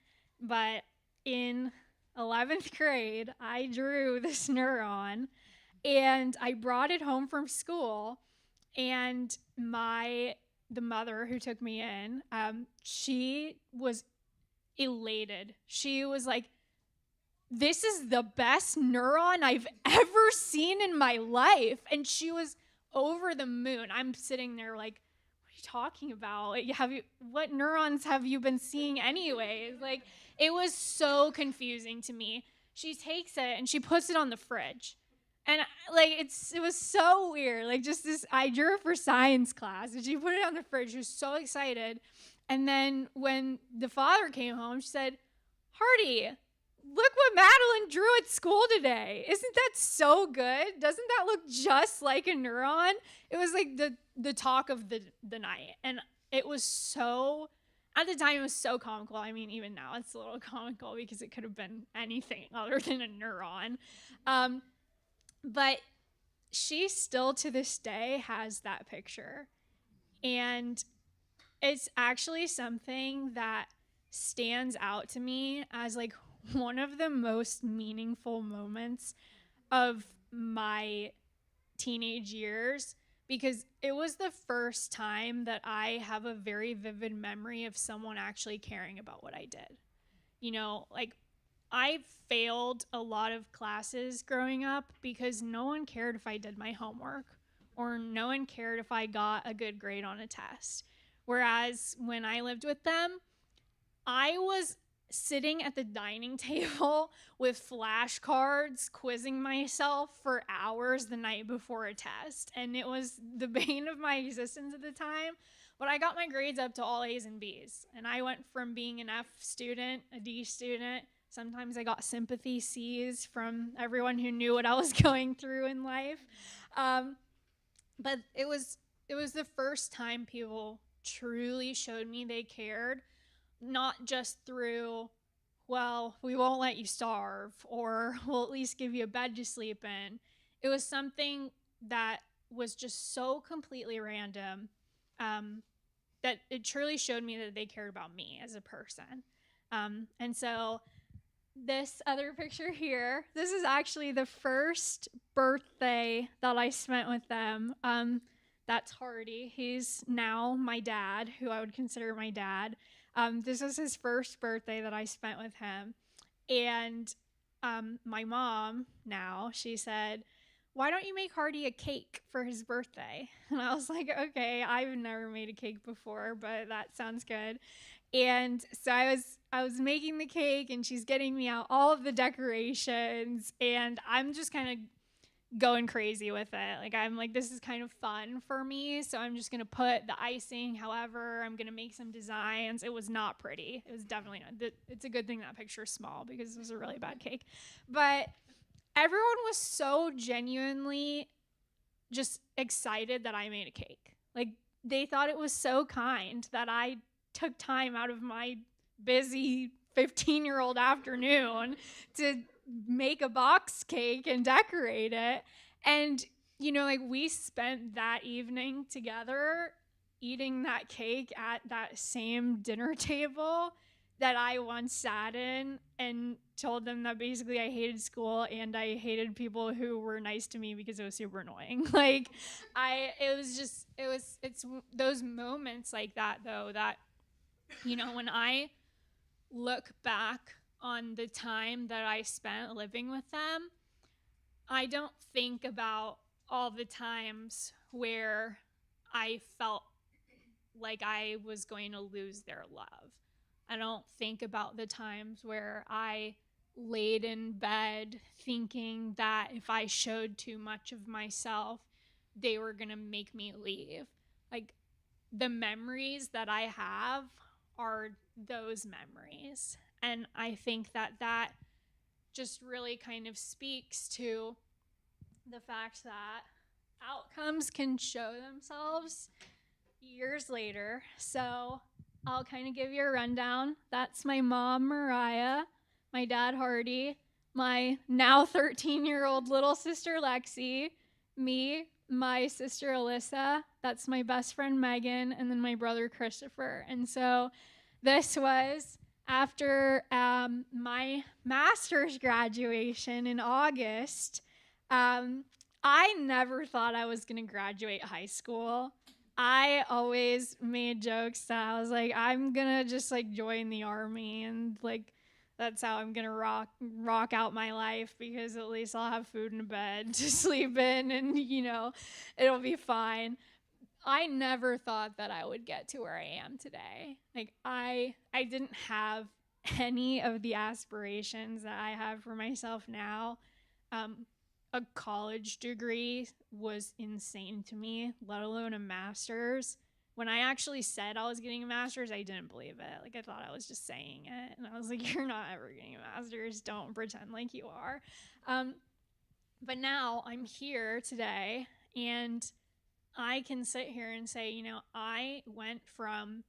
But in 11th grade, I drew this neuron and I brought it home from school, and the mother who took me in, she was elated. She was like, "This is the best neuron I've ever seen in my life." And she was over the moon. I'm sitting there like, "What are you talking about? What neurons have you been seeing anyways?" Like, it was so confusing to me. She takes it and she puts it on the fridge. And like it was so weird. Like just this, I drew it for science class, and she put it on the fridge. She was so excited. And then when the father came home, she said, "Hardy, look what Madeline drew at school today. Isn't that so good? Doesn't that look just like a neuron?" It was like the talk of the night, and it was so. At the time, it was so comical. I mean, even now, it's a little comical because it could have been anything other than a neuron. But she still to this day has that picture. And it's actually something that stands out to me as like one of the most meaningful moments of my teenage years, because it was the first time that I have a very vivid memory of someone actually caring about what I did. You know, like I failed a lot of classes growing up because no one cared if I did my homework, or no one cared if I got a good grade on a test. Whereas when I lived with them, I was sitting at the dining table with flashcards quizzing myself for hours the night before a test. And it was the bane of my existence at the time. But I got my grades up to all A's and B's. And I went from being an F student, a D student. Sometimes I got sympathy C's from everyone who knew what I was going through in life. But it was the first time people truly showed me they cared, not just through, well, we won't let you starve, or we'll at least give you a bed to sleep in. It was something that was just so completely random, that it truly showed me that they cared about me as a person. And so this other picture here, this is actually the first birthday that I spent with them. That's Hardy. He's now my dad, who I would consider my dad. This was his first birthday that I spent with him. And my mom now, she said, "Why don't you make Hardy a cake for his birthday?" And I was like, okay, I've never made a cake before, but that sounds good. And so I was making the cake, and she's getting me out all of the decorations, and I'm just kind of going crazy with it. Like I'm like, this is kind of fun for me, so I'm just gonna put the icing. However, I'm gonna make some designs. It was not pretty. It was definitely not. It's a good thing that picture is small because it was a really bad cake. But everyone was so genuinely just excited that I made a cake. Like they thought it was so kind that I took time out of my busy 15-year-old afternoon to make a box cake and decorate it. And, you know, like we spent that evening together eating that cake at that same dinner table that I once sat in and told them that basically I hated school and I hated people who were nice to me because it was super annoying. Like it's those moments like that though that, you know, when I look back on the time that I spent living with them, I don't think about all the times where I felt like I was going to lose their love. I don't think about the times where I laid in bed thinking that if I showed too much of myself, they were going to make me leave. Like the memories that I have are those memories. And I think that that just really kind of speaks to the fact that outcomes can show themselves years later. So I'll kind of give you a rundown. That's my mom, Mariah, my dad, Hardy, my now 13-year-old little sister, Lexi, me, my sister, Alyssa, that's my best friend, Megan, and then my brother, Christopher. And so this was after my master's graduation in August. I never thought I was going to graduate high school. I always made jokes that I was like, I'm gonna just like join the army and like that's how I'm gonna rock out my life because at least I'll have food and a bed to sleep in and you know, it'll be fine. I never thought that I would get to where I am today. Like I didn't have any of the aspirations that I have for myself now. a college degree was insane to me, let alone a master's. When I actually said I was getting a master's, I didn't believe it. Like, I thought I was just saying it. And I was like, you're not ever getting a master's. Don't pretend like you are. But now I'm here today, and I can sit here and say, you know, I went from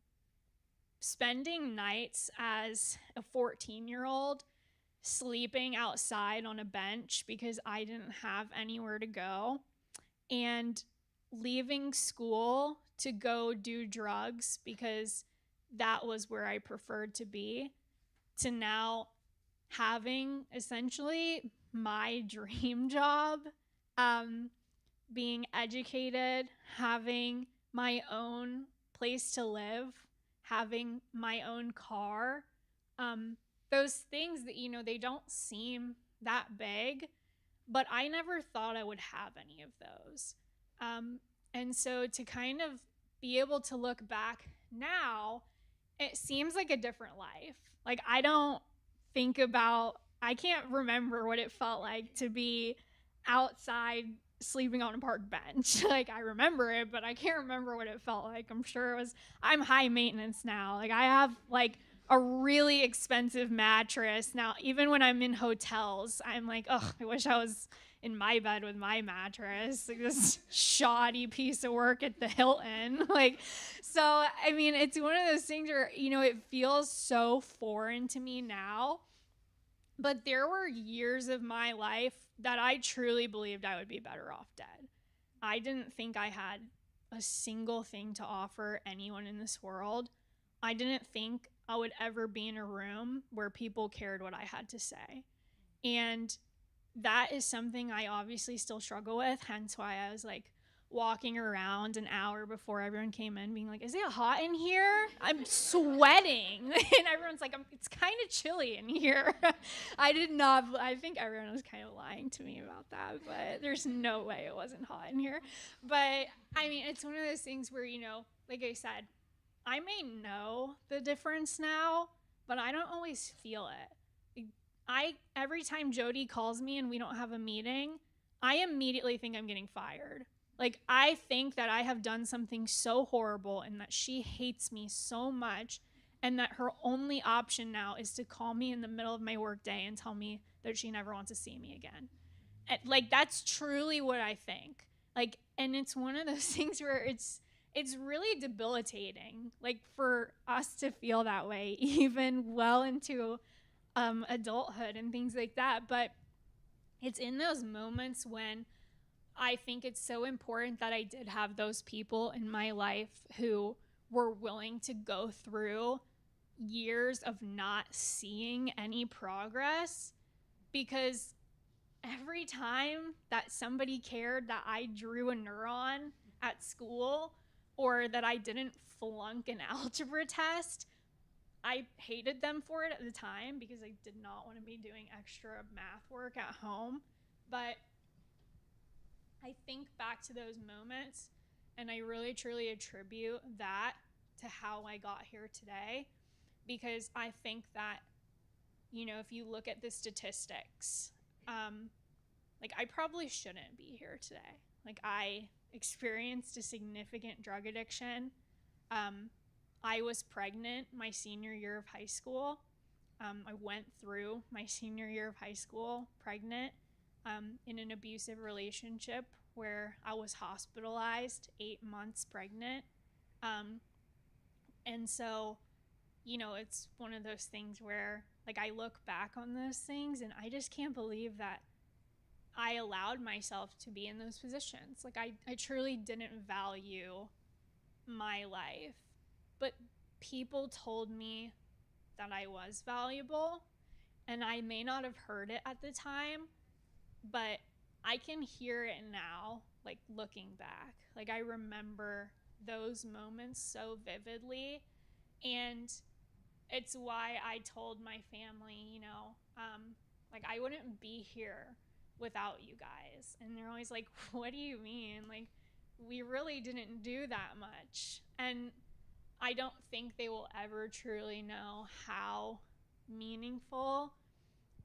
spending nights as a 14-year-old sleeping outside on a bench because I didn't have anywhere to go, and leaving school to go do drugs because that was where I preferred to be, to now having essentially my dream job, being educated, having my own place to live, having my own car. Those things that, you know, they don't seem that big, but I never thought I would have any of those. And so to kind of be able to look back now, it seems like a different life. Like, I can't remember what it felt like to be outside sleeping on a park bench. Like, I remember it, but I can't remember what it felt like. I'm high maintenance now. Like, I have like a really expensive mattress now. Even when I'm in hotels, I'm like, oh, I wish I was in my bed with my mattress, like this shoddy piece of work at the Hilton. Like, so, I mean, it's one of those things where, you know, it feels so foreign to me now. But there were years of my life that I truly believed I would be better off dead. I didn't think I had a single thing to offer anyone in this world. I didn't think I would ever be in a room where people cared what I had to say. And that is something I obviously still struggle with, hence why I was like walking around an hour before everyone came in being like, is it hot in here? I'm sweating. And everyone's like, it's kind of chilly in here. I think everyone was kind of lying to me about that, but there's no way it wasn't hot in here. But I mean, it's one of those things where, you know, like I said, I may know the difference now, but I don't always feel it. Every time Jody calls me and we don't have a meeting, I immediately think I'm getting fired. Like, I think that I have done something so horrible and that she hates me so much, and that her only option now is to call me in the middle of my workday and tell me that she never wants to see me again. And, like, that's truly what I think. Like, and it's one of those things where it's really debilitating, like, for us to feel that way even well into adulthood and things like that. But it's in those moments when I think it's so important that I did have those people in my life who were willing to go through years of not seeing any progress, because every time that somebody cared that I drew a neuron at school or that I didn't flunk an algebra test, I hated them for it at the time because I did not want to be doing extra math work at home. But I think back to those moments and I really truly attribute that to how I got here today, because I think that, you know, if you look at the statistics, like, I probably shouldn't be here today. Like, I experienced a significant drug addiction. I was pregnant my senior year of high school. I went through my senior year of high school pregnant, in an abusive relationship where I was hospitalized 8 months pregnant. And so, you know, it's one of those things where, like, I look back on those things and I just can't believe that I allowed myself to be in those positions. Like, I truly didn't value my life. But people told me that I was valuable, and I may not have heard it at the time, but I can hear it now, like, looking back. Like, I remember those moments so vividly, and it's why I told my family, you know, like, I wouldn't be here without you guys. And they're always like, what do you mean? Like, we really didn't do that much. And I don't think they will ever truly know how meaningful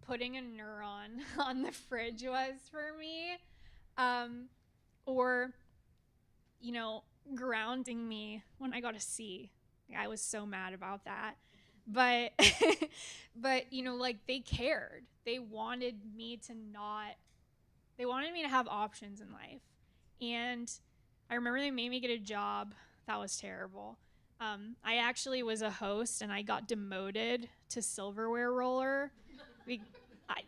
putting a neuron on the fridge was for me, or, you know, grounding me when I got a C. I was so mad about that. But, but, you know, like they cared. They wanted me to have options in life. And I remember they made me get a job. That was terrible. I actually was a host and I got demoted to silverware roller.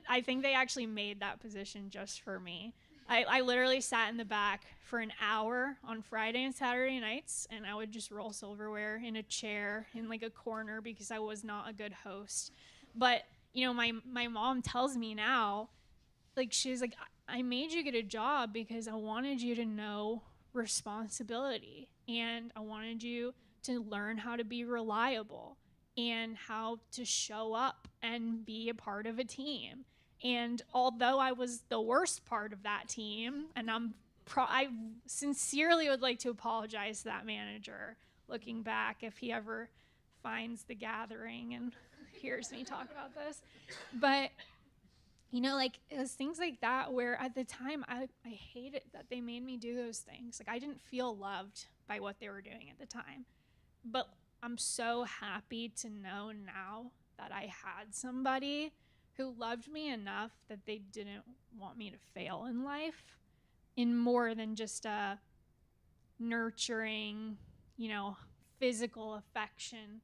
I think they actually made that position just for me. I literally sat in the back for an hour on Friday and Saturday nights, and I would just roll silverware in a chair in like a corner because I was not a good host. But, you know, my mom tells me now, like, she's like, I made you get a job because I wanted you to know responsibility, and I wanted you to learn how to be reliable and how to show up and be a part of a team. And although I was the worst part of that team, and I sincerely would like to apologize to that manager looking back if he ever finds the gathering and hears me talk about this. But, you know, like, it was things like that where at the time I hated that they made me do those things. Like, I didn't feel loved by what they were doing at the time. But I'm so happy to know now that I had somebody who loved me enough that they didn't want me to fail in life in more than just a nurturing, you know, physical affection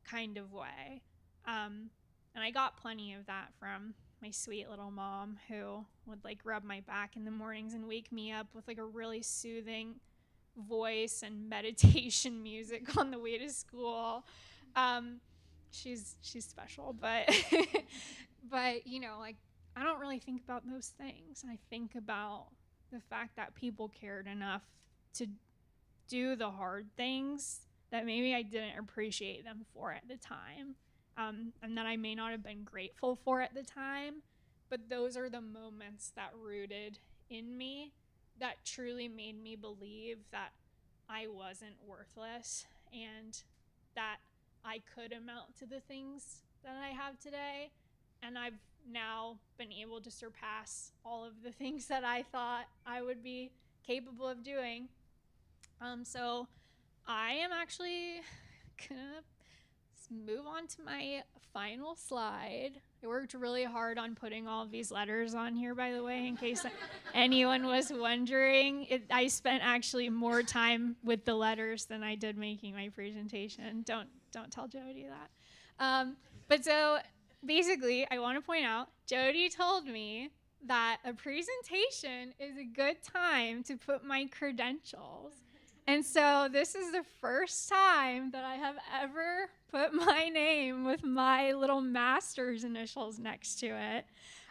kind of way. And I got plenty of that from my sweet little mom, who would like rub my back in the mornings and wake me up with like a really soothing voice and meditation music on the way to school. She's special, but but, you know, like, I don't really think about those things. I think about the fact that people cared enough to do the hard things that maybe I didn't appreciate them for at the time, and that I may not have been grateful for at the time. But those are the moments that rooted in me, that truly made me believe that I wasn't worthless and that I could amount to the things that I have today. And I've now been able to surpass all of the things that I thought I would be capable of doing. So I am actually gonna move on to my final slide. I worked really hard on putting all of these letters on here, by the way, in case anyone was wondering. I spent actually more time with the letters than I did making my presentation. Don't tell Jody that. But so basically, I want to point out, Jody told me that a presentation is a good time to put my credentials. And so this is the first time that I have ever put my name with my little master's initials next to it.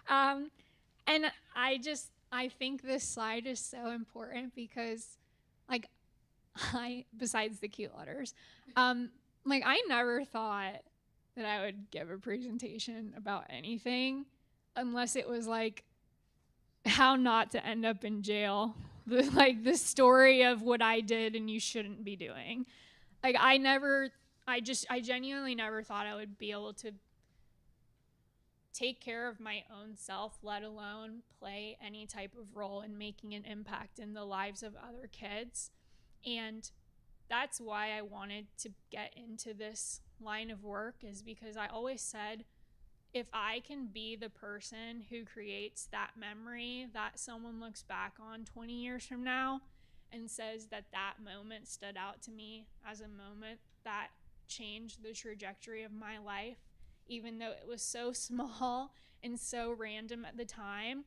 And I think this slide is so important because, like, besides the cute letters, like, I never thought that I would give a presentation about anything unless it was like how not to end up in jail. The story of what I did and you shouldn't be doing. Like, I genuinely never thought I would be able to take care of my own self, let alone play any type of role in making an impact in the lives of other kids. And that's why I wanted to get into this line of work, is because I always said, if I can be the person who creates that memory that someone looks back on 20 years from now and says that that moment stood out to me as a moment that changed the trajectory of my life, even though it was so small and so random at the time,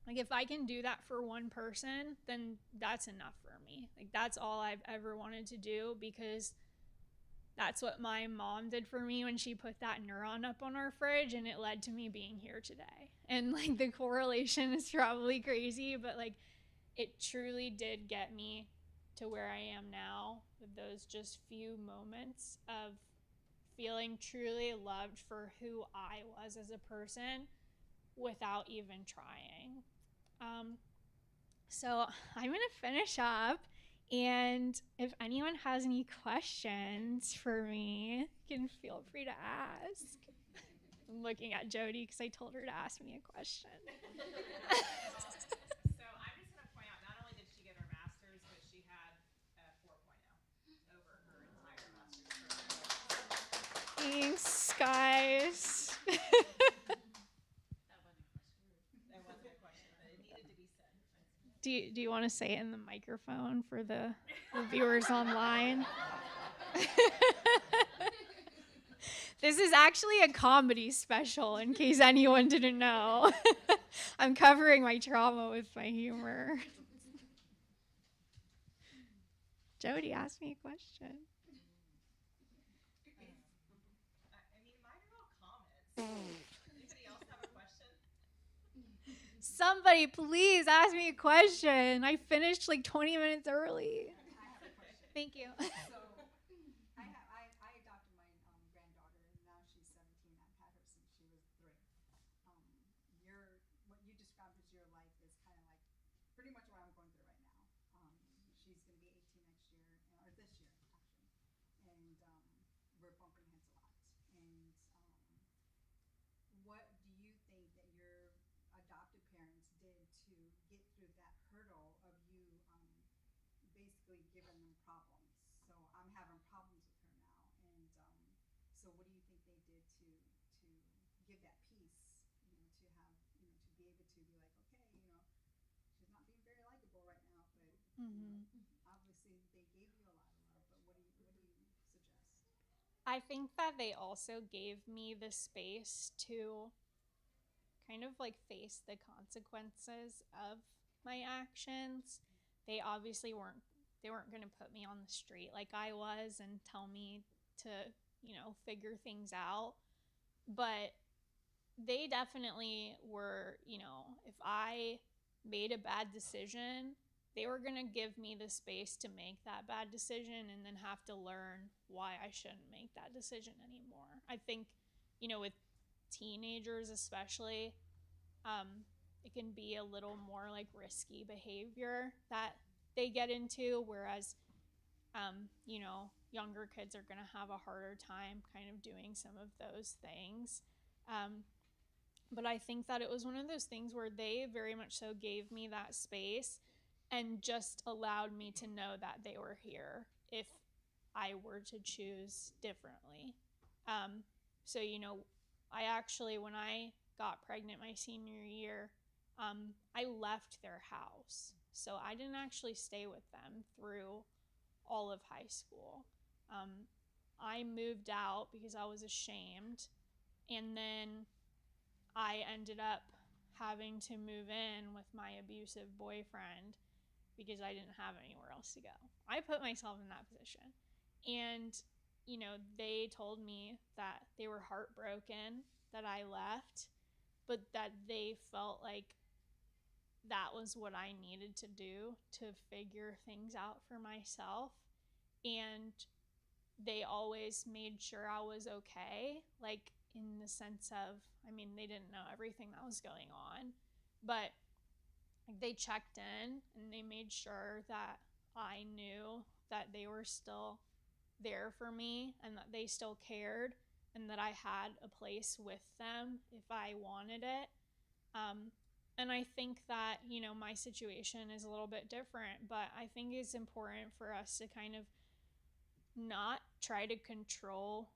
like, if I can do that for one person, then that's enough for me. Like, that's all I've ever wanted to do, because that's what my mom did for me when she put that neuron up on our fridge, and it led to me being here today. And, like, the correlation is probably crazy, but, like, it truly did get me to where I am now, with those just few moments of feeling truly loved for who I was as a person without even trying. So I'm going to finish up, and if anyone has any questions for me, you can feel free to ask. I'm looking at Jody because I told her to ask me a question. So I'm just going to point out, not only did she get her master's, but she had a 4.0 over her entire master's program. Thanks, guys. That wasn't a question, but it needed to be said. Do you want to say it in the microphone for the viewers online? This is actually a comedy special, in case anyone didn't know. I'm covering my trauma with my humor. Jody, ask me a question. I mean, mine are all comments. Anybody else have a question? Somebody, please ask me a question. I finished like 20 minutes early. I have a question. Thank you. So, I adopted my granddaughter, and now she's 17. I've had her since she was 3. What you described as your life is kind of like pretty much what I'm going through right now. She's going to be 18 next year, or this year actually, and we're bumping heads a lot. And what do you think that your adoptive parents did to get through that hurdle of you basically giving them problems? So I'm having problems with her now, and so what do you think they did to give that peace? To have to be able to be like, okay, she's not being very likable right now, but obviously they gave you a lot of love. But what do you suggest? I think that they also gave me the space to kind of like face the consequences of my actions. They obviously weren't going to put me on the street like I was and tell me to, figure things out. But they definitely were, if I made a bad decision, they were going to give me the space to make that bad decision and then have to learn why I shouldn't make that decision anymore. I think, with teenagers especially, it can be a little more like risky behavior that they get into, whereas, younger kids are going to have a harder time kind of doing some of those things. But I think that it was one of those things where they very much so gave me that space and just allowed me to know that they were here if I were to choose differently. So, I actually, when I got pregnant my senior year, I left their house. So I didn't actually stay with them through all of high school. I moved out because I was ashamed. And then I ended up having to move in with my abusive boyfriend because I didn't have anywhere else to go. I put myself in that position. And, they told me that they were heartbroken that I left, but that they felt like that was what I needed to do to figure things out for myself. And they always made sure I was okay, like in the sense of, they didn't know everything that was going on, but like they checked in and they made sure that I knew that they were still there for me and that they still cared and that I had a place with them if I wanted it. And I think that, my situation is a little bit different, but I think it's important for us to kind of not try to control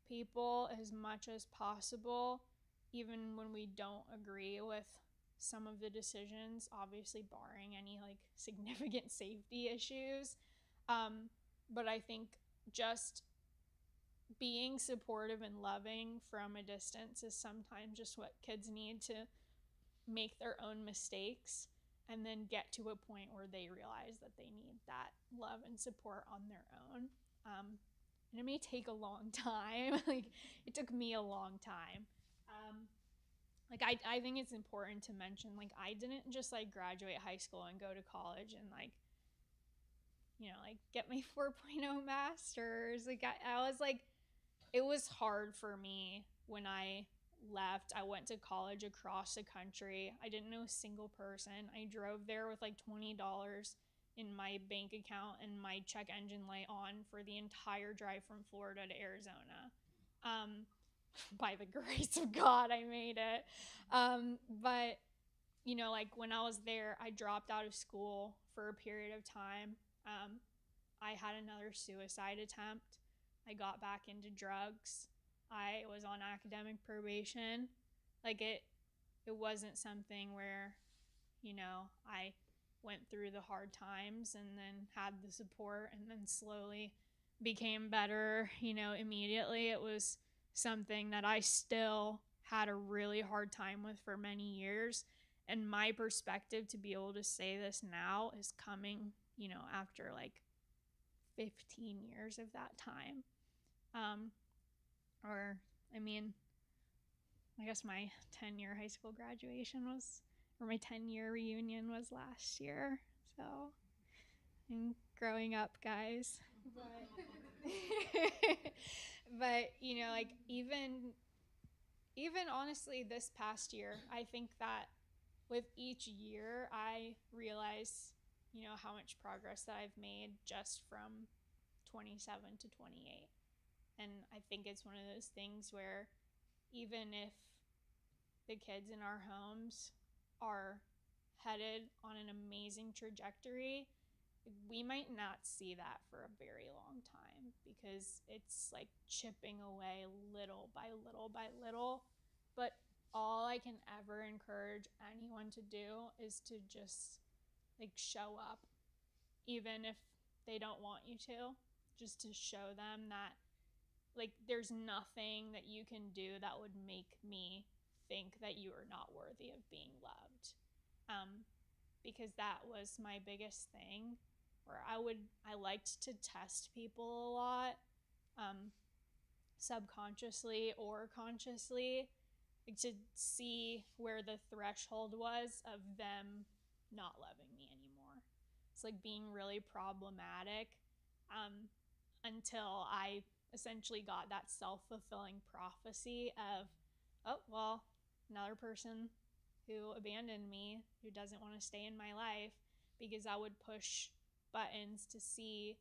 people as much as possible, even when we don't agree with some of the decisions, obviously barring any like significant safety issues. But I think just being supportive and loving from a distance is sometimes just what kids need to make their own mistakes and then get to a point where they realize that they need that love and support on their own. And it may take a long time. Like, it took me a long time. I think it's important to mention, like, I didn't just, like, graduate high school and go to college and, like, get my 4.0 master's. Like, I was, like, it was hard for me when I left. I went to college across the country. I didn't know a single person. I drove there with like $20 in my bank account and my check engine light on for the entire drive from Florida to Arizona. by the grace of God, I made it. But, you know, like when I was there, I dropped out of school for a period of time. I had another suicide attempt. I got back into drugs. I was on academic probation. Like it wasn't something where, you know, I went through the hard times and then had the support and then slowly became better, you know, immediately. It was something that I still had a really hard time with for many years. And my perspective to be able to say this now is coming, you know, after like 15 years of that time. Um, or, I mean, I guess my 10-year high school graduation was, or my 10-year reunion was last year. So I'm growing up, guys. But, but you know, like even honestly this past year, I think that with each year, I realize, you know, how much progress that I've made just from 27 to 28. And I think it's one of those things where even if the kids in our homes are headed on an amazing trajectory, we might not see that for a very long time because it's like chipping away little by little by little. But all I can ever encourage anyone to do is to just like show up, even if they don't want you to, just to show them that like there's nothing that you can do that would make me think that you are not worthy of being loved. Because that was my biggest thing where I liked to test people a lot, um, subconsciously or consciously, like to see where the threshold was of them not loving me anymore. It's like being really problematic, um, until I essentially got that self-fulfilling prophecy of, oh, well, another person who abandoned me, who doesn't want to stay in my life, because I would push buttons to see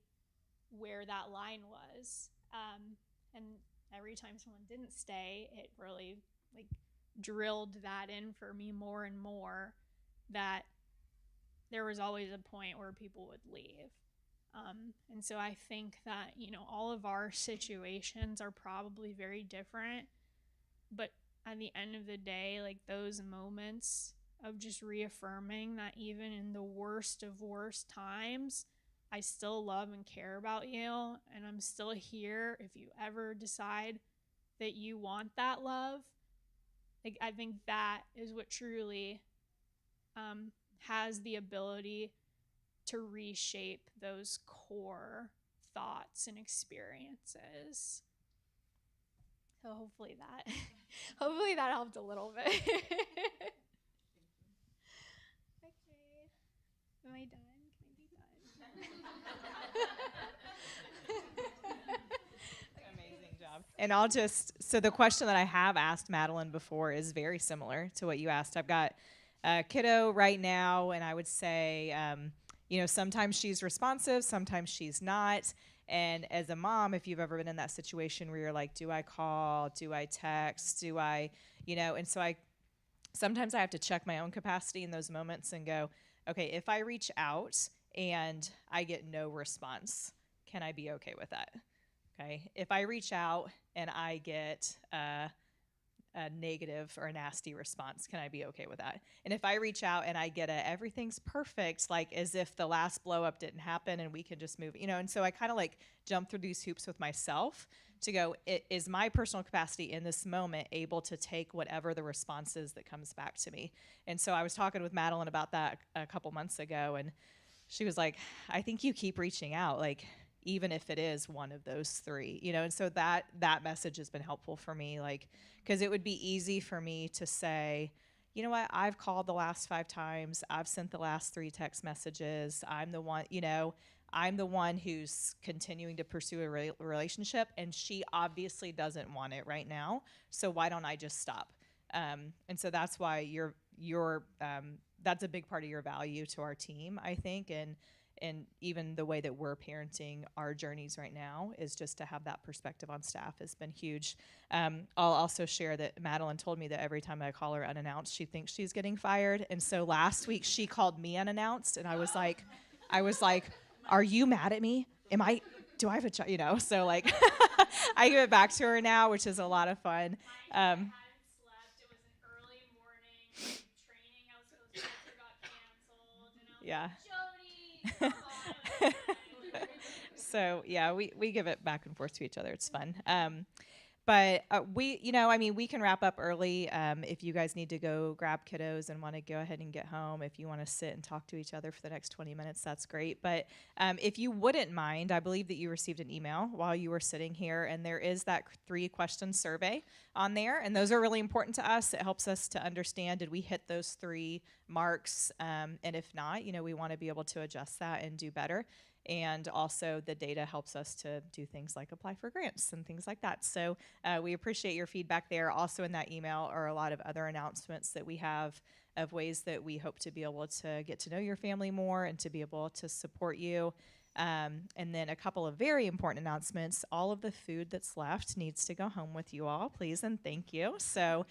where that line was. And every time someone didn't stay, it really like drilled that in for me more and more that there was always a point where people would leave. And so I think that, you know, all of our situations are probably very different, but at the end of the day, like those moments of just reaffirming that even in the worst of worst times, I still love and care about you, and I'm still here if you ever decide that you want that love. Like, I think that is what truly has the ability to reshape those core thoughts and experiences. So hopefully that hopefully that helped a little bit. Okay. Am I done? Can I be done? Amazing job. And I'll just, so the question that I have asked Madeline before is very similar to what you asked. I've got a kiddo right now, and I would say, you know, sometimes she's responsive, sometimes she's not. And as a mom, if you've ever been in that situation where you're like, do I call? Do I text? Do I, you know, and so sometimes I have to check my own capacity in those moments and go, okay, if I reach out and I get no response, can I be okay with that? Okay. If I reach out and I get a negative or a nasty response, can I be okay with that? And if I reach out and I get everything's perfect, like as if the last blow up didn't happen and we can just move, you know, and so I kind of like jump through these hoops with myself to go, is my personal capacity in this moment able to take whatever the response is that comes back to me? And so I was talking with Madeline about that a couple months ago, and she was like, I think you keep reaching out, like, even if it is one of those three, you know. And so that message has been helpful for me, like, because it would be easy for me to say, you know what, I've called the last 5 times, I've sent the last 3 text messages, I'm the one, you know, I'm the one who's continuing to pursue a relationship, and she obviously doesn't want it right now, so why don't I just stop? And so that's why you're that's a big part of your value to our team, I think. and even the way that we're parenting our journeys right now is just to have that perspective on staff has been huge. I'll also share that Madeline told me that every time I call her unannounced, she thinks she's getting fired. And so last week she called me unannounced, and I was like, are you mad at me? Do I have a child? You know, so like I give it back to her now, which is a lot of fun. I hadn't slept. It was an early morning training I was supposed to answer got canceled, and I was Yeah. like, Jody, come on. So yeah, we give it back and forth to each other. It's fun. But we can wrap up early. If you guys need to go grab kiddos and want to go ahead and get home, if you want to sit and talk to each other for the next 20 minutes, that's great. But if you wouldn't mind, I believe that you received an email while you were sitting here, and there is that 3-question survey on there, and those are really important to us. It helps us to understand, did we hit those 3 marks? And if not, we want to be able to adjust that and do better. And also the data helps us to do things like apply for grants and things like that. So we appreciate your feedback there. Also in that email are a lot of other announcements that we have of ways that we hope to be able to get to know your family more and to be able to support you. And then a couple of very important announcements. All of the food that's left needs to go home with you all, please and thank you. So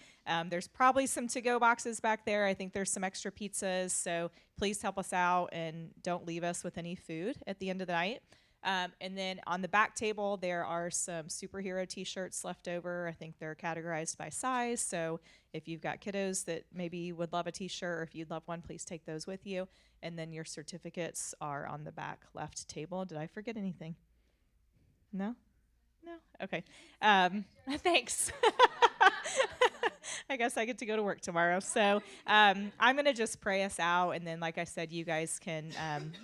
there's probably some to-go boxes back there. I think there's some extra pizzas. So please help us out and don't leave us with any food at the end of the night. And then on the back table, there are some superhero t-shirts left over. I think they're categorized by size. So if you've got kiddos that maybe would love a t-shirt, or if you'd love one, please take those with you. And then your certificates are on the back left table. Did I forget anything? No? No? Okay. Thanks. I guess I get to go to work tomorrow. So I'm going to just pray us out. And then, like I said, you guys can,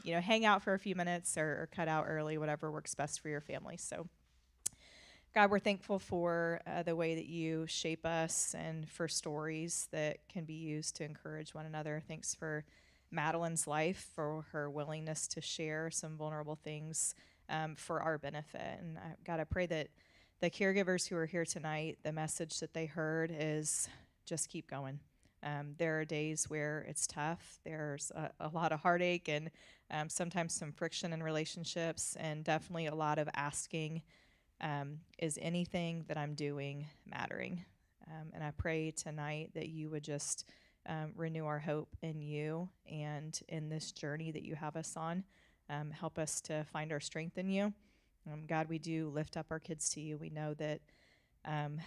hang out for a few minutes or cut out early, whatever works best for your family. So, God, we're thankful for the way that you shape us and for stories that can be used to encourage one another. Thanks for Madeline's life, for her willingness to share some vulnerable things for our benefit. And God, I pray that the caregivers who are here tonight, the message that they heard is just keep going. There are days where it's tough. There's a lot of heartache and sometimes some friction in relationships, and definitely a lot of asking, is anything that I'm doing mattering? And I pray tonight that you would just renew our hope in you and in this journey that you have us on. Help us to find our strength in you. God, we do lift up our kids to you. We know that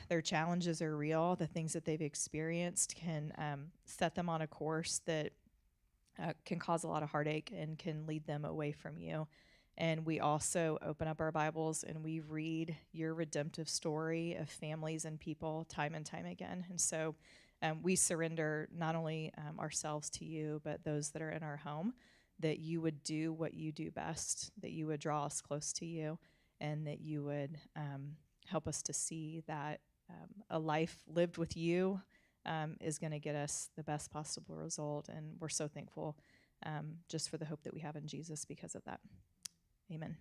their challenges are real. The things that they've experienced can set them on a course that can cause a lot of heartache and can lead them away from you. And we also open up our Bibles and we read your redemptive story of families and people time and time again. And so we surrender not only ourselves to you, but those that are in our home, that you would do what you do best, that you would draw us close to you, and that you would help us to see that a life lived with you is going to get us the best possible result. And we're so thankful just for the hope that we have in Jesus because of that. Amen.